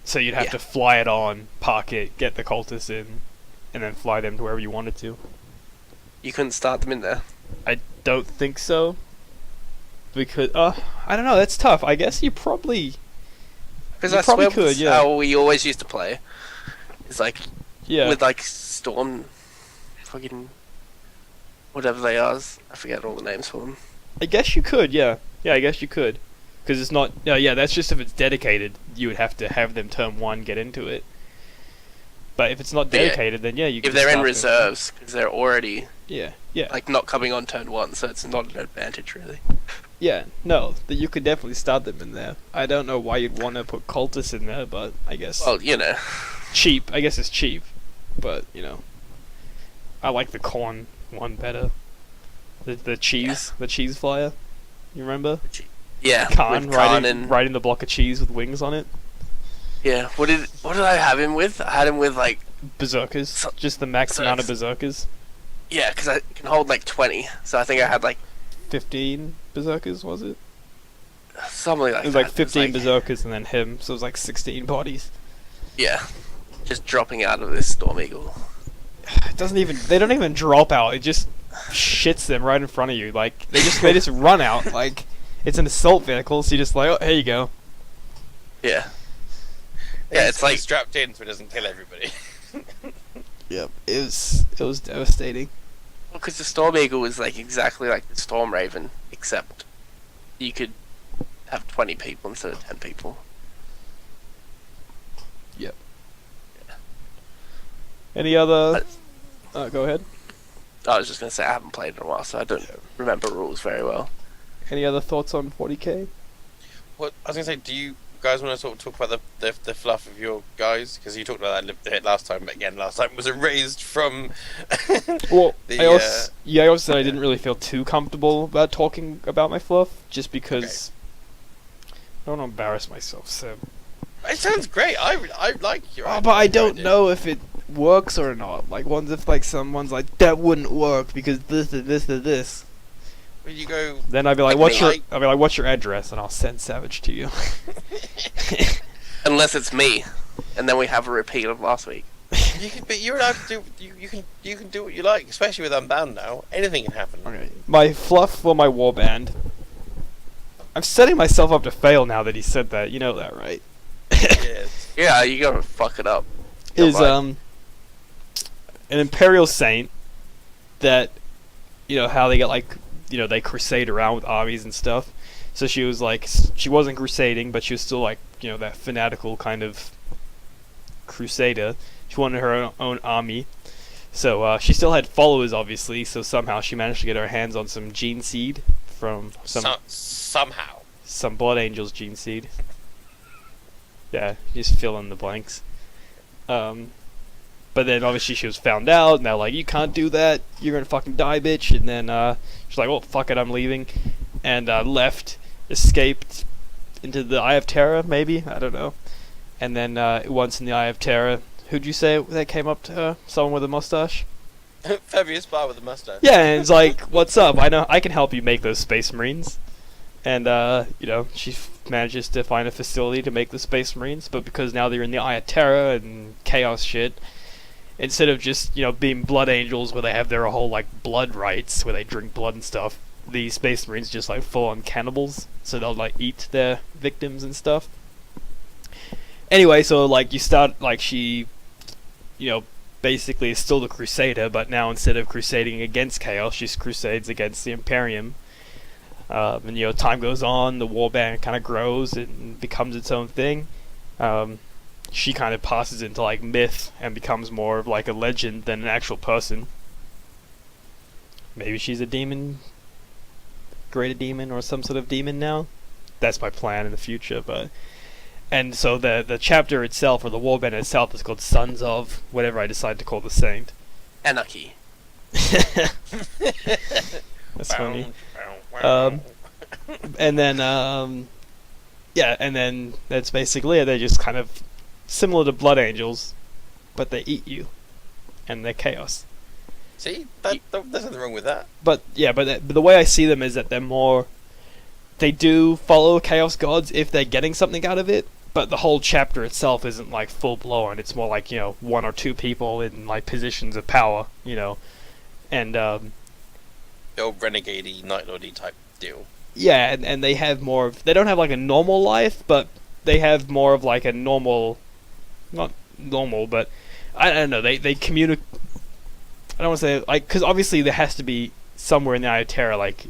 So you'd have to fly it on, park it, get the cultists in, and then fly them to wherever you wanted to. You couldn't start them in there. I don't think so. Because, I don't know, that's tough. I guess you probably... Because I swear that's how we always used to play. It's like, with like Storm... fucking... whatever they are. I forget all the names for them. I guess you could, yeah. Yeah, I guess you could. Because it's not... yeah, that's just if it's dedicated. You would have to have them turn 1, get into it. But if it's not dedicated, then you can if they're in reserves, because they're already... Yeah. Like, not coming on turn 1, so it's not an advantage, really. Yeah, no, you could definitely start them in there. I don't know why you'd want to put cultists in there, but I guess... Well, you know. Cheap. I guess it's cheap. But, you know. I like the corn one better. The cheese. The cheese flyer. You remember? Yeah, Khan riding the block of cheese with wings on it. Yeah, what did I have him with? I had him with, like... Berserkers. Just the max amount of Berserkers. Yeah, because I can hold, like, 20. So I think I had, like... 15 Berserkers, was it? Something like that. It was like 15 Berserkers and then him, so it was like 16 bodies. Yeah. Just dropping out of this Storm Eagle. They don't even drop out, it just shits them right in front of you. Like, they just run out, like, it's an assault vehicle, so you just like, oh, here you go. Yeah. Yeah, it's like... strapped in so it doesn't kill everybody. Yep, it was devastating. Well, because the Storm Eagle was like exactly like the Storm Raven, except you could have 20 people instead of 10 people. Yep. Yeah. Any other... go ahead. I was just going to say I haven't played in a while, so I don't remember rules very well. Any other thoughts on 40k? Well, I was going to say, guys want to sort of talk about the fluff of your guys? Because you talked about that last time, but again, last time was erased from. Well, the, I also said I didn't really feel too comfortable about talking about my fluff, just because I don't want to embarrass myself. So. It sounds great. I like your. Oh, but I don't know if it works or not. Like, if like someone's like that wouldn't work because this and this and this. When you go. Then I'd be like, Like- what's your address, and I'll send Savage to you. Unless it's me, and then we have a repeat of last week. But you're allowed to do. You can do what you like, especially with Unbound now. Anything can happen. Okay. My fluff for my warband. I'm setting myself up to fail now that he said that. You know that, right? Yes. Yeah, you gotta fuck it up. Is Right. an Imperial Saint that, you know how they get like, you know, they crusade around with armies and stuff. So she was like, she wasn't crusading, but she was still like, you know, that fanatical kind of crusader. She wanted her own army. So she still had followers, obviously. So somehow she managed to get her hands on some gene seed from Somehow. some Blood Angels gene seed. Yeah, just fill in the blanks. But then obviously she was found out, and they're like, "You can't do that. You're gonna fucking die, bitch." And then she's like, "Well, fuck it, I'm leaving," and left, escaped into the Eye of Terror, maybe, I don't know. And then once in the Eye of Terror, who'd you say that came up to her? Someone with a mustache? Fabius Bar with a mustache. Yeah, and it's like, "What's up? I know I can help you make those Space Marines." And you know, she manages to find a facility to make the Space Marines, but because now they're in the Eye of Terror and chaos shit, instead of just, you know, being Blood Angels where they have their whole like blood rites where they drink blood and stuff, the Space Marines just like full on cannibals, so they'll like eat their victims and stuff. Anyway, so like you start like she, you know, basically is still the Crusader, but now instead of crusading against chaos, she crusades against the Imperium. And you know, time goes on, the warband kind of grows and becomes its own thing. She kind of passes into like myth and becomes more of like a legend than an actual person. Maybe she's a demon, greater demon, or some sort of demon now. That's my plan in the future. And so the chapter itself, or the warband itself, is called Sons of whatever I decide to call the saint. Anarchy. That's funny. And then yeah, and then that's basically it. They're just kind of similar to Blood Angels, but they eat you, and they're chaos. See, there's nothing wrong with that. But yeah, but the way I see them is that they're more. They do follow chaos gods if they're getting something out of it, but the whole chapter itself isn't like full blown. It's more like, you know, one or two people in like positions of power, you know, and The old renegade-y, Night Lordy type deal. yeah, and they have more of, they don't have like a normal life, but they have more of like a normal, not normal, but I don't know, they communicate. I don't want to say like, because obviously there has to be somewhere in the Eye of Terror like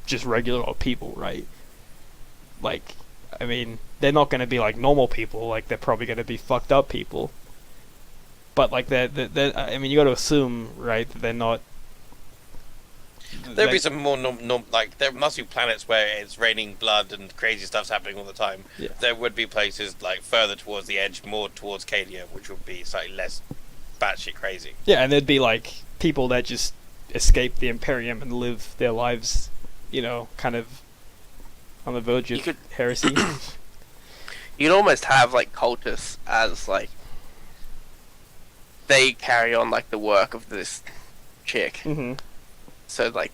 just regular old people, right? Like, I mean, they're not going to be like normal people. Like, they're probably going to be fucked up people. But like, they're I mean, you got to assume, right, that they're not. There'd be some more like there must be planets where it's raining blood and crazy stuff's happening all the time. Yeah. There would be places like further towards the edge, more towards Cadia, which would be slightly less batshit crazy. Yeah, and there'd be like people that just escape the Imperium and live their lives, you know, kind of on the verge of heresy. You'd almost have like cultists as like they carry on like the work of this chick. Mm-hmm. So like,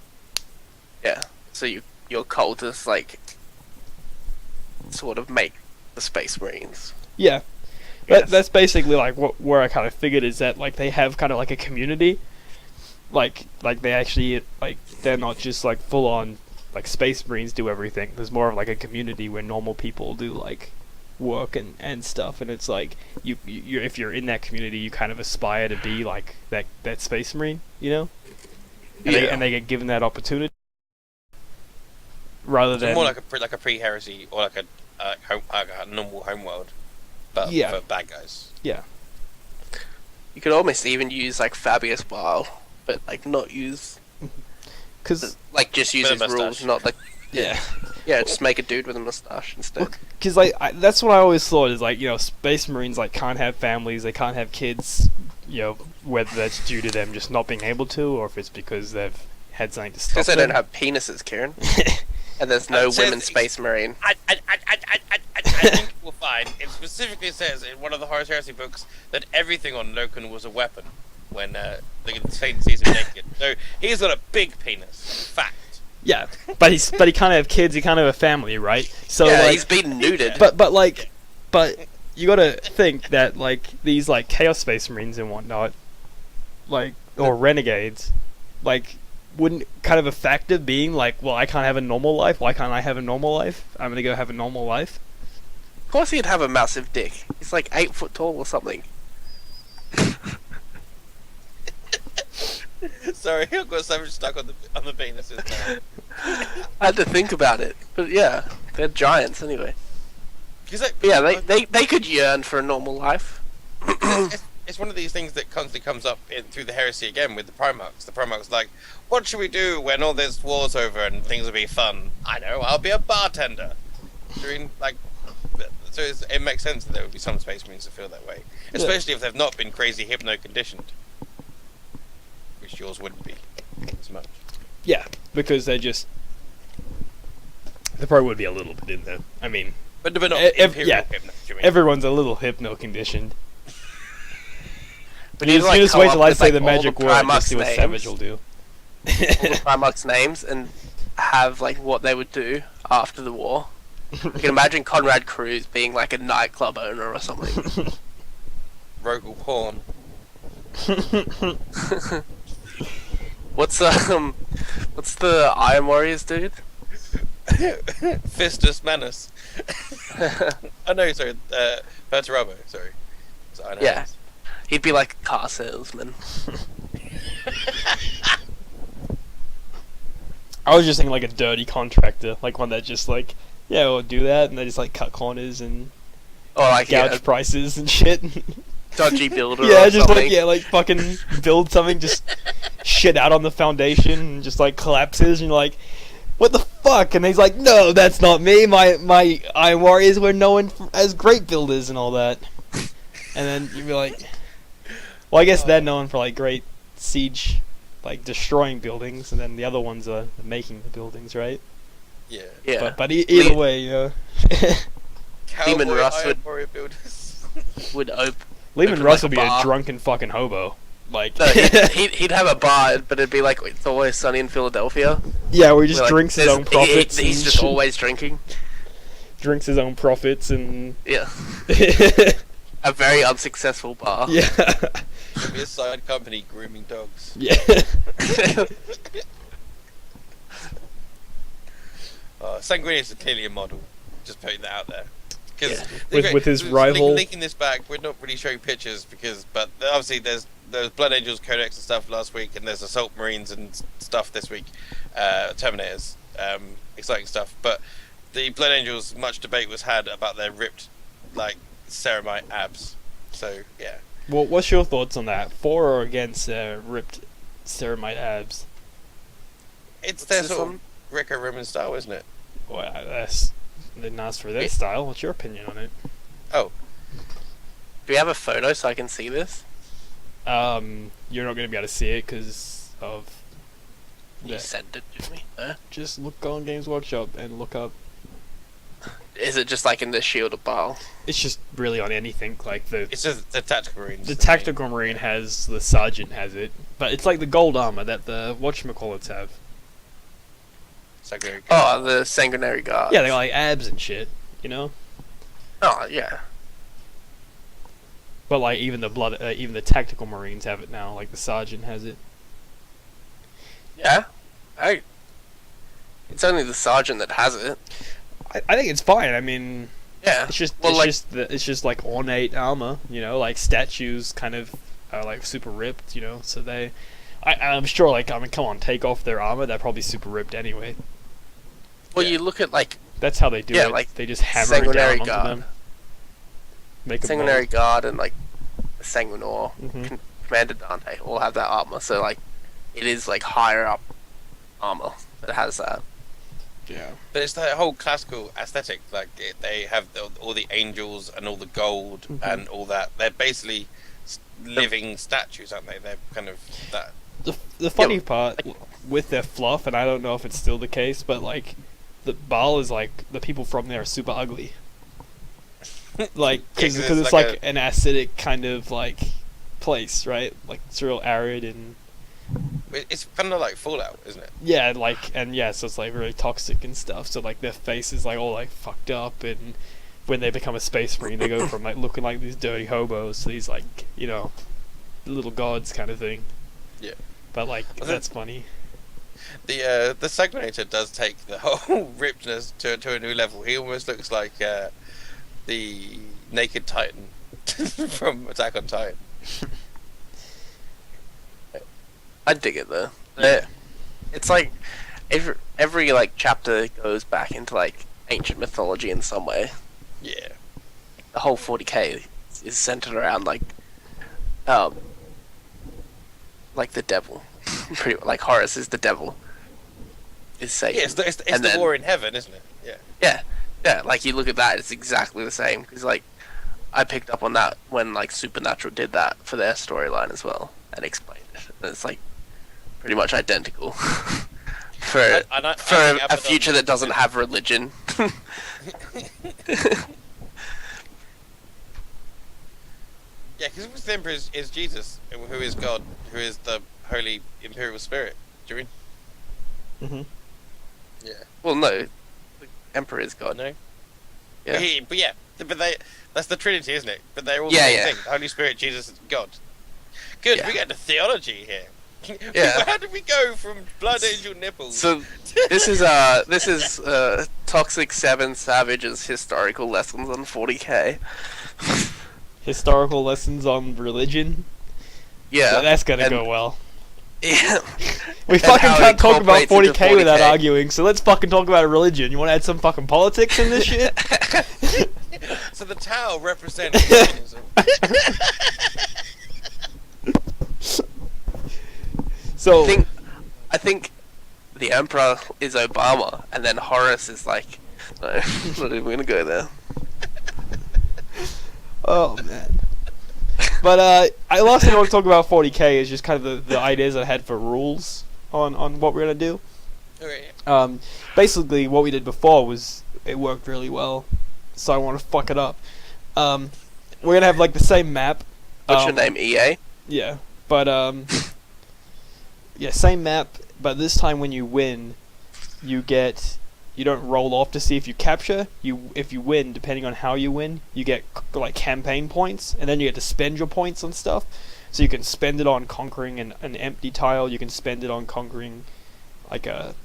yeah. So your cultists like sort of make the Space Marines. Yeah. Yes. That's basically like where I kind of figured is that like they have kind of like a community, like they actually like they're not just like full on like Space Marines do everything. There's more of like a community where normal people do like work and stuff, and it's like you if you're in that community, you kind of aspire to be like that Space Marine, you know, and they get given that opportunity rather than more like a pre-heresy or like a normal homeworld, but yeah. for bad guys. Yeah. You could almost even use like Fabius Bile, but like not use, Because like just use his rules, not like yeah. Yeah, just make a dude with a mustache instead. Because like that's what I always thought is like, you know, Space Marines like can't have families, they can't have kids, you know, whether that's due to them just not being able to, or if it's because they've had something to stop Because they them. don't have penises, Kieran. And there's no women Space Marine. I think we'll find. It specifically says in one of the Horus Heresy books that everything on Loken was a weapon when the Saint sees him naked. So he's got a big penis. Fact. Yeah, but he can't have kids, he can't have a family, right? So Yeah, like, he's been nuded. but you gotta think that like these like Chaos Space Marines and whatnot, like, or renegades, like, wouldn't kind of a factor being like, well, I can't have a normal life. Why can't I have a normal life? I'm gonna go have a normal life. Of course he'd have a massive dick. He's like 8 foot tall or something. Sorry, I've got Savage stuck on the penises now. I had to think about it, but yeah, they're giants anyway. Because Yeah, they could yearn for a normal life. it's one of these things that constantly comes up through the heresy again with the Primarchs. The Primarchs like, what should we do when all this war's over and things will be fun? I know, I'll be a bartender. Doing like, so it makes sense that there would be some Space Marines that feel that way, especially if they've not been crazy hypno conditioned, which yours wouldn't be as much. Yeah, because they probably would be a little bit in there. I mean, But not imperial yeah, hypno. Do you mean? everyone's a little hypno conditioned. But You like, just come wait up till I with, say like, the all magic word and just see what Primarchs' Savage names, will do. all the Primarchs' names, and have like what they would do after the war. You can imagine Conrad Cruz being like a nightclub owner or something. Rogel Porn. What's the Iron Warriors dude? Fistus Manus. Oh no, sorry, Perturabo, sorry. It's Iron Yeah. Hands. He'd be like a car salesman. I was just thinking like a dirty contractor, like one that just like, yeah, we'll do that, and they just like cut corners and Or like gouge prices and shit. dodgy builder Yeah, or just something. like fucking build something, just shit out on the foundation and just like collapses, and you're like, what the fuck? And he's like, no, that's not me. My Iron Warriors were known as great builders and all that. And then you'd be like, well, I guess they're known for like great siege, like destroying buildings, and then the other ones are making the buildings, right? Yeah. Yeah. But either way, Cowboy Russ Iron would- Warrior builders. Would open. Lehman Open Russ like would a be a bar. drunken fucking hobo. Like, No, he'd have a bar, but it'd be like It's Always Sunny in Philadelphia. yeah, where he just where, like, drinks his there's- own profits. He's and just shit. always drinking. Drinks his own profits and Yeah. A very unsuccessful bar. yeah, Should be a side company grooming dogs. yeah. Sanguinius is clearly a model. Just putting that out there. Because With his rival- linking this back, we're not really showing pictures but obviously there's Blood Angels Codex and stuff last week, and there's Assault Marines and stuff this week, Terminators, exciting stuff. But the Blood Angels, much debate was had about their ripped, like, ceramite abs. So yeah, Well, what's your thoughts on that? For or against ripped ceramite abs? it's What's their this sort one? of Greco-Roman style, isn't it? Well, that's they didn't ask for their style. What's your opinion on it? Oh, Do we have a photo so I can see this? You're not gonna be able to see it because of. You that. sent it to me. Just look on Games Workshop and look up. Is it just like in the shielded pile? It's just really on anything like the it's just the Tactical Marines. the tactical marine has the sergeant has it, but it's like the gold armor that the whatchamacallits have. Sanguinary. Oh, the Sanguinary Guard. Yeah, they got like abs and shit, you know. Oh, yeah. But like even the tactical marines have it now. Like the sergeant has it. Yeah. It's only the sergeant that has it. I think it's fine. I mean, Yeah. it's just Well, it's just like ornate armor, you know, like statues kind of are like super ripped, you know. So I'm sure, like, I mean, come on, take off their armor, they're probably super ripped anyway. Well, Yeah. you look at like That's how they do Yeah, it. like They just hammer it Sanguinary down onto Guard. them. Make them Sanguinary Guard and like the Sanguinor, Mhm. Commander Dante all have that armor. So like, it is like higher up armor that has that. Yeah. But it's that whole classical aesthetic. Like they have all the angels and all the gold and all that. They're basically living statues, aren't they? They're kind of that. The funny part with their fluff, and I don't know if it's still the case, but like the Baal is like the people from there are super ugly. Like because it's like an acidic kind of like place, right? Like it's real arid and It's kind of like Fallout, isn't it? yeah, like and yeah, so it's like really toxic and stuff. So like their face is like all like fucked up, and when they become a space marine, they go from like looking like these dirty hobos to these like little gods kind of thing. Yeah. But like that's funny. The Sagnator does take the whole rippedness to a new level. He almost looks like the Naked Titan from Attack on Titan. I dig it though. It's like every like chapter goes back into like ancient mythology in some way. Yeah. The whole 40k is centered around like the devil. Pretty like Horus is the devil. Is Satan. Yeah, it's the war in heaven, isn't it? Yeah. Yeah. Like you look at that, it's exactly the same. Because like I picked up on that when like Supernatural did that for their storyline as well and explained it. And it's like pretty much identical for a future that doesn't have religion. Yeah, because the Emperor is Jesus, who is God, who is the Holy Imperial Spirit. Do you mean? Mhm. Yeah. Well, no, the Emperor is God. No. Yeah. But that's the Trinity, isn't it? But they're all Yeah, the same yeah. thing. The Holy Spirit, Jesus, and God. Good. Yeah. We get into theology here. Yeah. How did we go from blood angel nipples? So this is Toxic Seb and Savage's historical lessons on 40k. Historical lessons on religion. Yeah, That's gonna go well. Yeah. We And fucking how it can't talk about incorporates 40k into without 40K. arguing, so let's fucking talk about religion. You want to add some fucking politics in this shit? So the Tau represents communism. So I think the Emperor is Obama, and then Horus is like, no, not even gonna go there. oh man. But last thing I want to talk about 40k is just kind of the ideas I had for rules on what we're gonna do. Okay. Basically, what we did before was it worked really well, so I want to fuck it up. We're gonna have like the same map. What's your name, EA? Yeah, but yeah, same map. But this time, when you win, you don't roll off to see if you capture. If you win, depending on how you win, you get like campaign points, and then you get to spend your points on stuff. So you can spend it on conquering an empty tile. You can spend it on conquering like a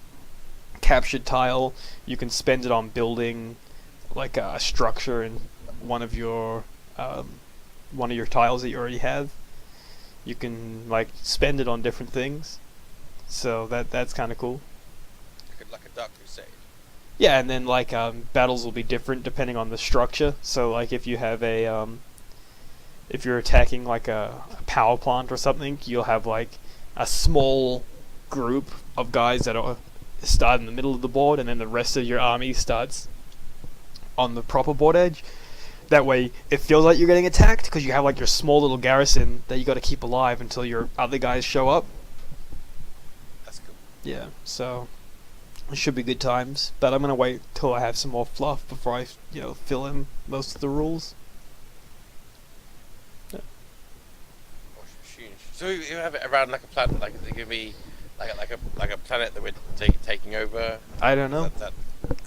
captured tile. You can spend it on building like a structure in one of your tiles that you already have. You can like spend it on different things. So that's kind of cool. Like a Dark Crusade. Yeah, and then like battles will be different depending on the structure. So like if you have if you're attacking like a power plant or something, you'll have like a small group of guys that are start in the middle of the board, and then the rest of your army starts on the proper board edge. That way, it feels like you're getting attacked because you have like your small little garrison that you got to keep alive until your other guys show up. That's cool. Yeah, so it should be good times. But I'm gonna wait till I have some more fluff before I, fill in most of the rules. Yeah. So you have it around like a planet, like it could be like a planet that we're taking over. I don't know.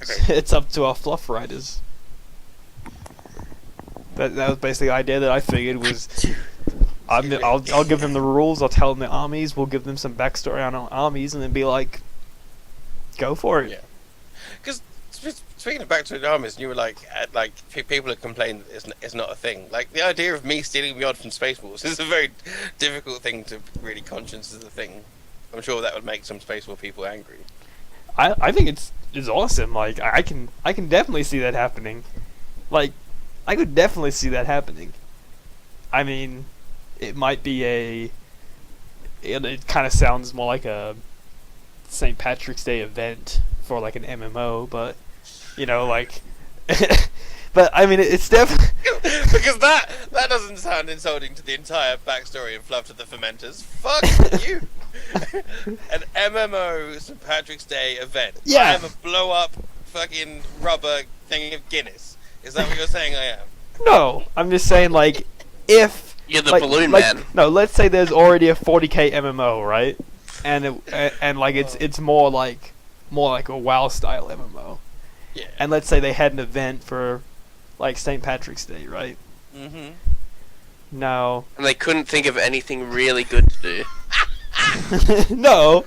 Okay. It's up to our fluff writers. That was basically the idea that I figured was. I'll give them the rules. I'll tell them the armies. We'll give them some backstory on our armies, and then be like, "Go for it." Yeah. Because speaking of back to the armies, you were like people have complained that it's not a thing. Like the idea of me stealing Beyond from Space Wars is a very difficult thing to really conscience as a thing. I'm sure that would make some Space War people angry. I think it's awesome. Like I can definitely see that happening. Like I could definitely see that happening. I mean, it might be it kind of sounds more like a St. Patrick's Day event for like an MMO, but you know, like, but I mean, it's definitely Because that doesn't sound insulting to the entire backstory and fluff to the fermenters. Fuck you. An MMO St. Patrick's Day event. Yeah. I am a blow up fucking rubber thing of Guinness. Is that what you're saying I am? no. I'm just saying, like, if You're the like, balloon like, man. No, let's say there's already a 40k MMO, right? And like it's more like a WoW style MMO. Yeah. And let's say they had an event for like St. Patrick's Day, right? Mm-hmm. No. And they couldn't think of anything really good to do. No.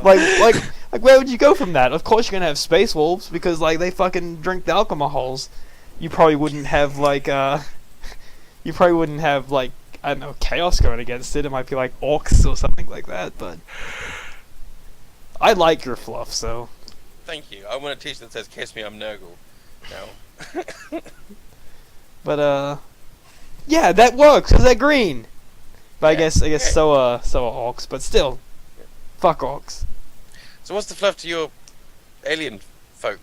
Like where would you go from that? Of course you're gonna have space wolves because like they fucking drink the alcohols. You probably wouldn't have like I don't know, chaos going against it. It might be like orcs or something like that, but I like your fluff, so Thank you. I want a t-shirt that says "Kiss me, I'm Nurgle." No. but yeah, that works because they're green. But I Yeah, guess so are orcs, but still, fuck orcs. So what's the fluff to your alien folk?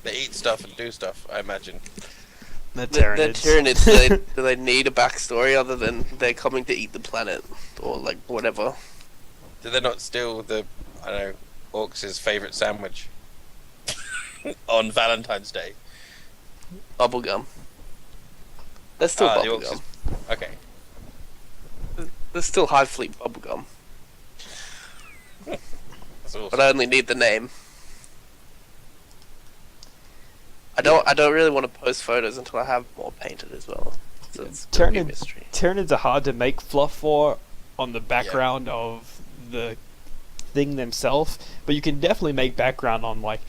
They eat stuff and do stuff, I imagine. The They're Tyranids. Tyranids. Do they need a backstory other than they're coming to eat the planet or like whatever? Do they not steal the, I don't know, orcs' favourite sandwich on Valentine's Day? Bubblegum. There's still The bubblegum. orcs. Okay. There's still Hive Fleet bubblegum, That's awesome. but I only need the name. I don't really want to post photos until I have more painted as well. So it's gonna be a mystery. Tyranids are hard to make fluff for on the background of the thing themselves, but you can definitely make background on like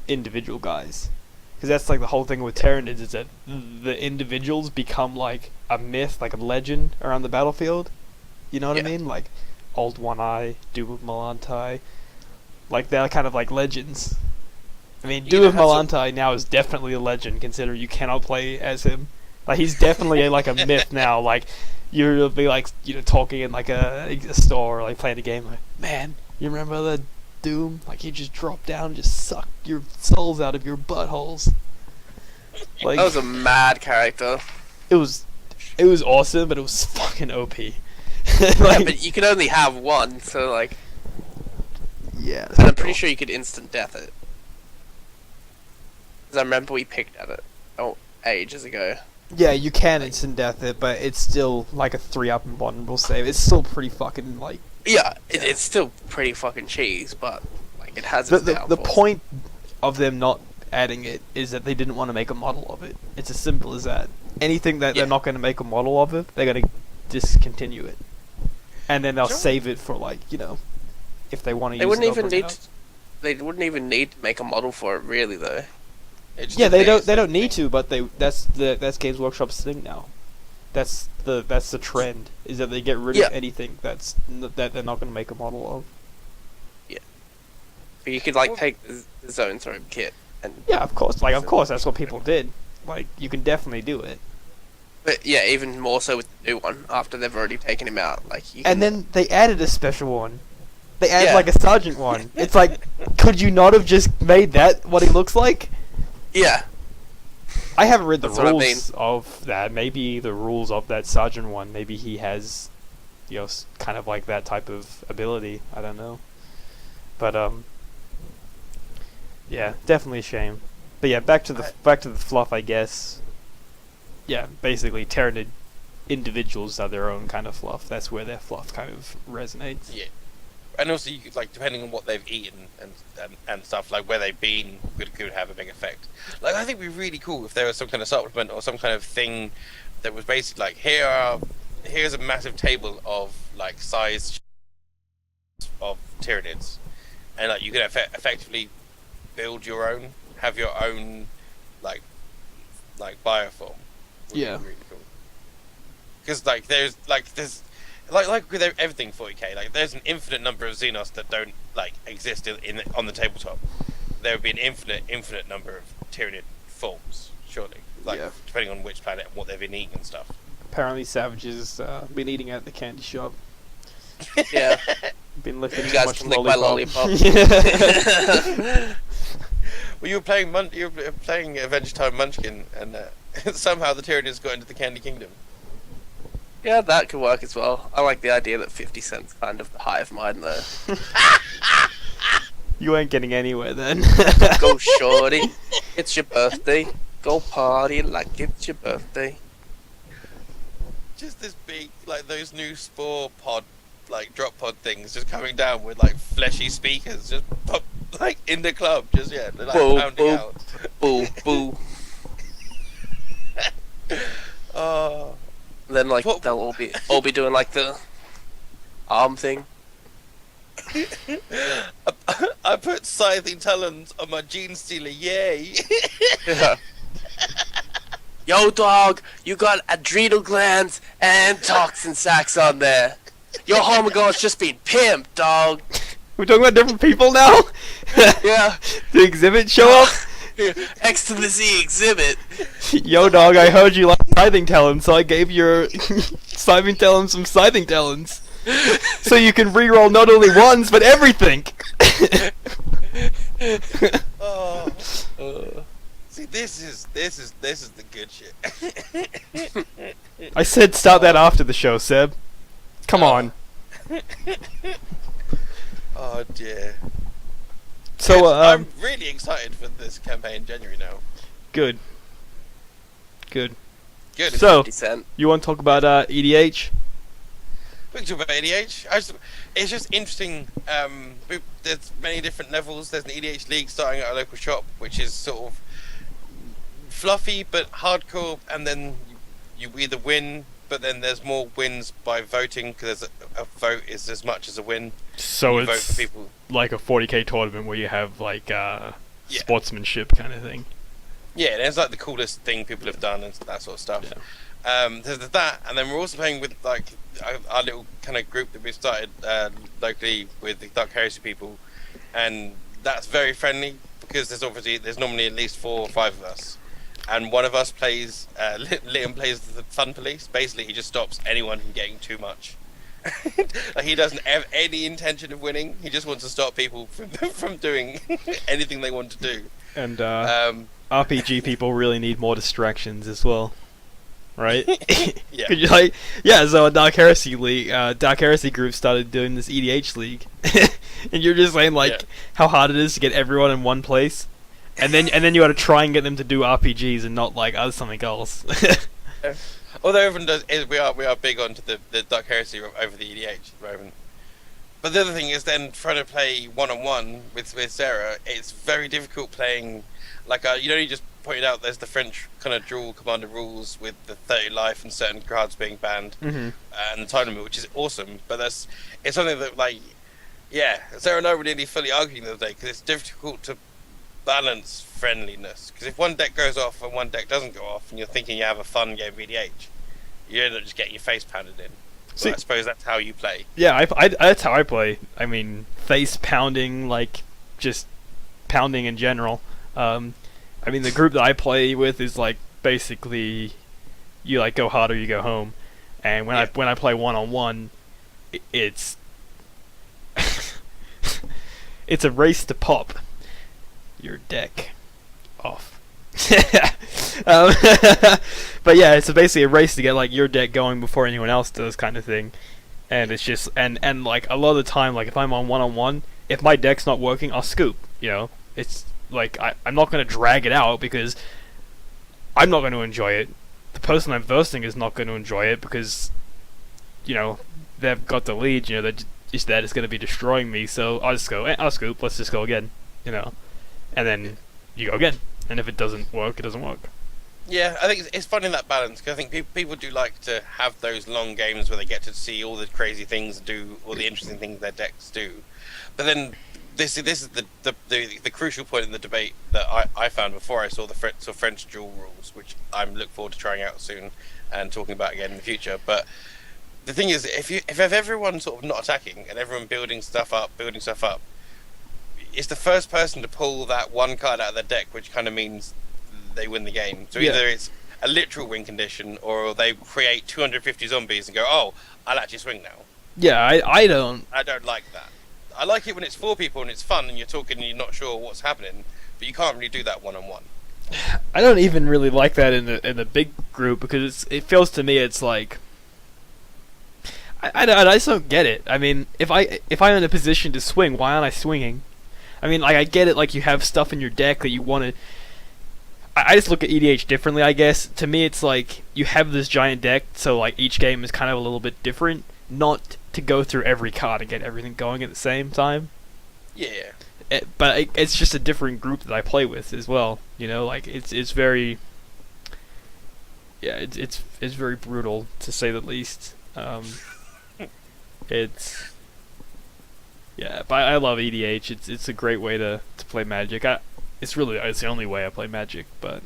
individual guys, because that's like the whole thing with Tyranids is that the individuals become like a myth, like a legend around the battlefield. You know what I Yeah. mean? Like Old One Eye, Doom of Melantai, like they're kind of like legends. I mean, Doom of Melantai now is definitely a legend, considering you cannot play as him. Like he's definitely like a myth now. Like you'll be like talking in like a store, or, like playing a game. Like, man, you remember the Doom? Like he just dropped down, and just sucked your souls out of your buttholes. Like That was a mad character. it was awesome, but it was fucking OP. Yeah, Like, but you can only have one, so like, yeah, and I'm pretty sure you could instant death it. Because I remember we picked at it ages ago. Yeah, you can instant death it, but it's still like a 3-up and vulnerable save. It's still pretty fucking like Yeah, it's still pretty fucking cheese, but like it has the its downfalls. the point of them not adding it is that they didn't want to make a model of it. It's as simple as that. Anything that Yeah. they're not going to make a model of it, they're going to discontinue it, and then they'll Sure. save it for like if they want to use They wouldn't it. even need. They wouldn't even need to make a model for it, really, though. Yeah, they don't need to, but that's Games Workshop's thing now. That's the trend, is that they get rid Yeah. of anything that they're not going to make a model of. But you could like take the Zone Throw kit and. Yeah, of course. Like, of course, that's what people did. Like, you can definitely do it. But yeah, even more so with the new one after they've already taken him out. Like, you And can, then they added a special one. They added Yeah. like a sergeant one. It's like, could you not have just made that what he looks like? yeah, I haven't read the That's what I rules mean. of that. Maybe the rules of that sergeant one. Maybe he has, kind of like that type of ability. I don't know. But yeah, definitely a shame. But yeah, back to the fluff, I guess. Yeah, basically, Tyranid individuals are their own kind of fluff. That's where their fluff kind of resonates. Yeah. And also, you could, like, depending on what they've eaten and stuff, like where they've been, could have a big effect. Like, I think it'd be really cool if there was some kind of supplement or some kind of thing that was basically like, here's a massive table of like size of Tyranids, and like you could effectively build your own, have your own like bioform. Would Yeah. be really cool. Because there's with everything 40k, like there's an infinite number of Xenos that don't like exist on the tabletop. There would be an infinite number of Tyranid forms, surely. Like Yeah. depending on which planet and what they've been eating and stuff. Apparently, Savage has been eating at the candy shop. yeah. Been licking You too guys much can lick my lollipop. lollipop. Yeah. Well, you were playing Adventure Time Munchkin, and somehow the Tyranids got into the Candy Kingdom. Yeah, that could work as well. I like the idea that 50 Cent's kind of the hive mind, though. You ain't getting anywhere then. Go, shorty. It's your birthday. Go party like it's your birthday. Just this big, like those new Spore Pod, like drop pod things, just coming down with like fleshy speakers, just pop, like in the club, just like Boo, pounding boo. out. Boo, boo. Oh. Then, like, What- they'll all be doing, like, the arm thing. I put scything talons on my gene stealer, yay! Yeah. Yo, dog, you got adrenal glands and toxin sacs on there. Your homogone's just been pimped, dog. We're talking about different people now? Yeah. The exhibit show up? X to the Z exhibit. Yo, dog, I heard you like scything talons, so I gave your scything talons some scything talons. So you can reroll not only ones, but everything! Oh. See, this is the good shit. I said start that after the show, Seb. Come on. Oh dear. So, I'm really excited for this campaign in January now. good. Good. Good. So, 50 Cent. you want to talk about EDH? We can talk about EDH. It's just interesting. There's many different levels. There's an EDH league starting at a local shop, which is sort of fluffy but hardcore, and then you either win, but then there's more wins by voting, because a vote is as much as a win. So You vote for it's people. like a 40k tournament where you have like sportsmanship kind of thing. Yeah, it's like the coolest thing people have done and that sort of stuff. Yeah. There's that, and then we're also playing with like our little kind of group that we started locally with the Dark Heresy people, and that's very friendly because there's normally at least 4 or 5 of us, and one of us plays Liam plays the fun police. Basically, he just stops anyone from getting too much. Like, he doesn't have any intention of winning. He just wants to stop people from doing anything they want to do. And RPG people really need more distractions as well, right? Yeah. Could you so a Dark Heresy league, Dark Heresy group started doing this EDH league, and you're just saying how hard it is to get everyone in one place, and then you got to try and get them to do RPGs and not like something else. Although everyone does, we are big onto the Dark Heresy over the EDH at the moment. But the other thing is then trying to play one-on-one with Sarah. It's very difficult playing, like you just pointed out. There's the French kind of dual commander rules with the 30 life and certain cards being banned, and the time limit, which is awesome. But it's something that Sarah and I were nearly fully arguing the other day because it's difficult to balance friendliness. Because if one deck goes off and one deck doesn't go off, and you're thinking you have a fun game of EDH, you end up just getting your face pounded in. See, I suppose that's how you play. Yeah, that's how I play. I mean, face pounding, like just pounding in general. I mean, the group that I play with is like basically you like go hard or you go home. And when I play one-on-one, it's it's a race to pop your deck off. But yeah, it's basically a race to get like your deck going before anyone else does, kind of thing. And it's just and like a lot of the time, like if I'm on one-on-one, if my deck's not working, I'll scoop. You know, it's like I'm not gonna drag it out because I'm not going to enjoy it. The person I'm versing is not going to enjoy it because they've got the lead. That is going to be destroying me. So I'll just go. I'll scoop. Let's just go again. And then you go again. And if it doesn't work, it doesn't work. Yeah, I think it's finding that balance, because I think people do like to have those long games where they get to see all the crazy things do, all the interesting things their decks do. But then this is the crucial point in the debate that I found before I saw the French dual rules, which I'm look forward to trying out soon and talking about again in the future. But the thing is, if everyone sort of not attacking and everyone building stuff up, it's the first person to pull that one card out of their deck, which kind of means they win the game. So either it's a literal win condition, or they create 250 zombies and go, "Oh, I'll actually swing now." Yeah, I don't. I don't like that. I like it when it's 4 people and it's fun and you're talking and you're not sure what's happening. but you can't really do that one-on-one. I don't even really like that in the big group because it feels to me it's like I just don't get it. I mean, if I'm in a position to swing, why aren't I swinging? I mean, like I get it, like you have stuff in your deck that you want to. I just look at EDH differently, I guess. To me, it's like you have this giant deck, so like each game is kind of a little bit different. Not to go through every card and get everything going at the same time. Yeah. But it's just a different group that I play with as well. You know, like it's very. Yeah, it's very brutal to say the least. It's. Yeah, but I love EDH. It's a great way to play Magic. It's the only way I play Magic, but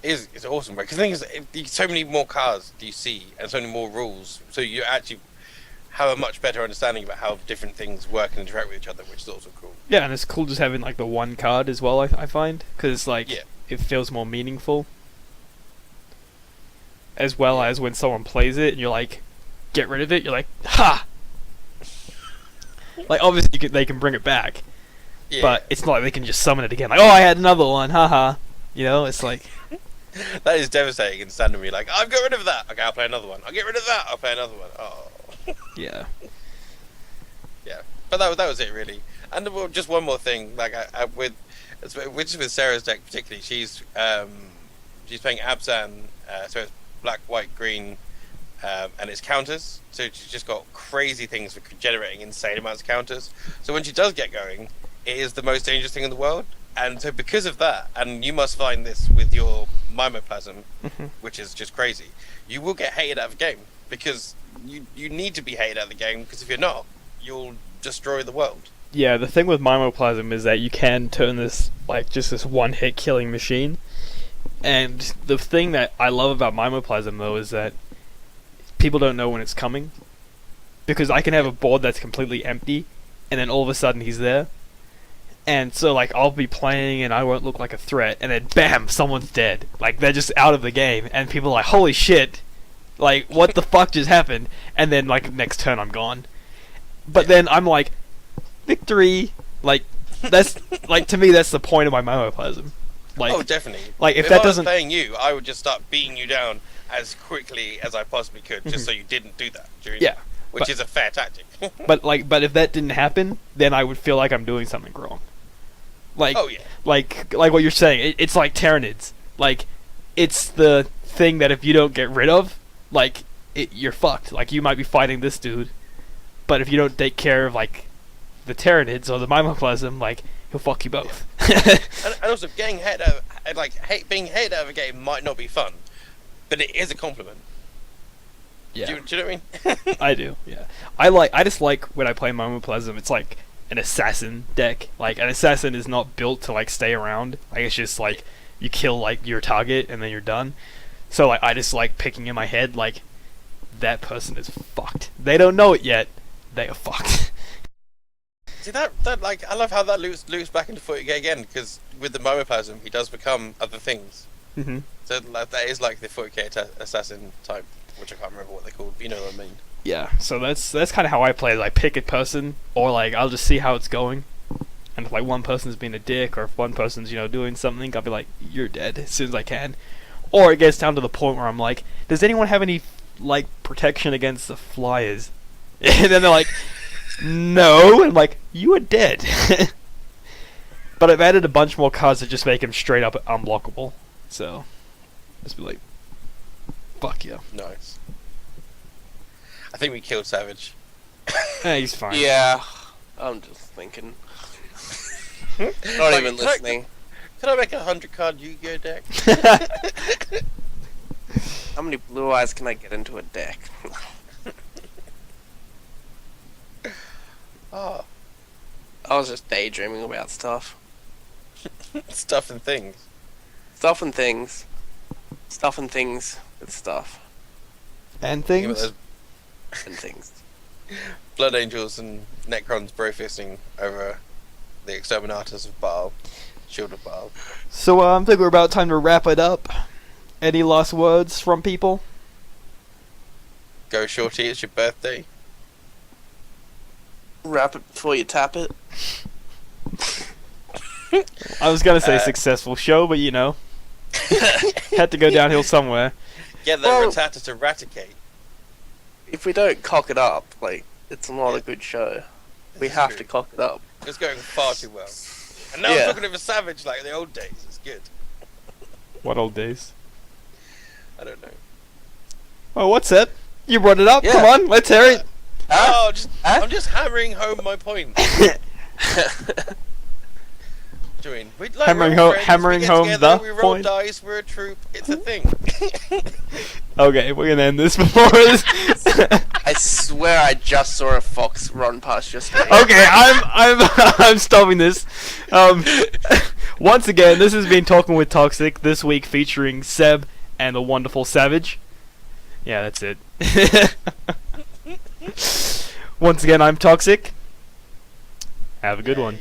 It's awesome, right? Because the thing is, so many more cards do you see, and so many more rules, so you actually have a much better understanding about how different things work and interact with each other, which is also cool. yeah, and it's cool just having like the one card as well. I find because like Yeah. it feels more meaningful, as well as when someone plays it and you're like, get rid of it. You're like, ha! Like obviously they can bring it back. Yeah. But it's not like they can just summon it again. Like, oh, I had another one, haha. You know, it's like... That is devastating and standing me like, I've got rid of that. Okay, I'll play another one. I'll get rid of that. I'll play another one. Oh. Yeah. Yeah. But that was it, really. And just one more thing, like, with Sarah's deck particularly, she's playing Abzan, so it's black, white, green, and it's counters. So she's just got crazy things for generating insane amounts of counters. So when she does get going, it is the most dangerous thing in the world. And so because of that, and you must find this with your mimoplasm, which is just crazy, you will get hated out of the game. Because you need to be hated out of the game, because if you're not, you'll destroy the world. Yeah, the thing with mimoplasm is that you can turn this, like, just this one-hit killing machine. And the thing that I love about mimoplasm, though, is that people don't know when it's coming. Because I can have a board that's completely empty, and then all of a sudden he's there. And so, like, I'll be playing and I won't look like a threat, and then BAM! Someone's dead. Like, they're just out of the game, and people are like, holy shit! Like, what the fuck just happened? And then, like, next turn I'm gone. But then I'm like, victory! Like, that's, like, to me, that's the point of my mimoplasm. Like, oh, definitely. Like, if I that was doesn't... playing you, I would just start beating you down as quickly as I possibly could, just so you didn't do that. Yeah. Which is a fair tactic. but if that didn't happen, then I would feel like I'm doing something wrong. Like, oh, yeah. like what you're saying, it's like Tyranids. Like, it's the thing that if you don't get rid of, like, you're fucked. Like, you might be fighting this dude, but if you don't take care of, like, the Tyranids or the mimoplasm, like, he'll fuck you both. Yeah. and also, being hated out of a game might not be fun, but it is a compliment. Yeah. Do you know what I mean? I do, yeah. I just like when I play mimoplasm, it's like an assassin deck. Like, an assassin is not built to, like, stay around. Like, it's just, like, you kill, like, your target, and then you're done. So, like, I just like picking in my head, like, that person is fucked. They don't know it yet. They are fucked. See, that like, I love how that loops back into 40k again, because with the mimoplasm, he does become other things. Mm-hmm. So, like, that is like the 40k assassin type, which I can't remember what they're called, but you know what I mean. Yeah, so that's kind of how I play. Like, pick a person, or like I'll just see how it's going, and if like one person's being a dick, or if one person's doing something, I'll be like, you're dead as soon as I can. Or it gets down to the point where I'm like, does anyone have any like protection against the flyers? And then they're like, no, and I'm like, you are dead. But I've added a bunch more cards that just make him straight up unblockable. So just be like, fuck yeah. Nice. I think we killed Savage. He's fine. Yeah, I'm just thinking. Not even listening. Can I make a 100-card Yu-Gi-Oh deck? How many blue eyes can I get into a deck? Oh. I was just daydreaming about stuff. Stuff and things. Stuff and things. Stuff and things with stuff. And Think about things. those And things. Blood Angels and Necrons bro-fisting over the Exterminators of Baal. Shield of Baal. So I think we're about time to wrap it up. Any last words from people? Go Shorty, it's your birthday. Wrap it before you tap it. I was gonna say successful show, but you know, had to go downhill somewhere. Get that Well- Rattata to Raticate. If we don't cock it up, like, it's not a good show. We This is have true. to cock it up. It's going far too well. And now Yeah. I'm talking of a Savage like the old days. It's good. What old days? I don't know. Oh, what's it? You brought it up. Yeah. Come on, let's hear it. Oh, Huh? I'm just hammering home my point. Join. We're Hammering we're all ho- friends, hammering we get home together, the we roll point. dice, we're a troop. It's a thing. Okay, we're gonna end this before this. I swear I just saw a fox run past your screen. Okay, I'm stopping this. Once again, this has been Talking with Toxic, this week featuring Seb and the wonderful Savage. Yeah, that's it. Once again, I'm Toxic. Have a good one.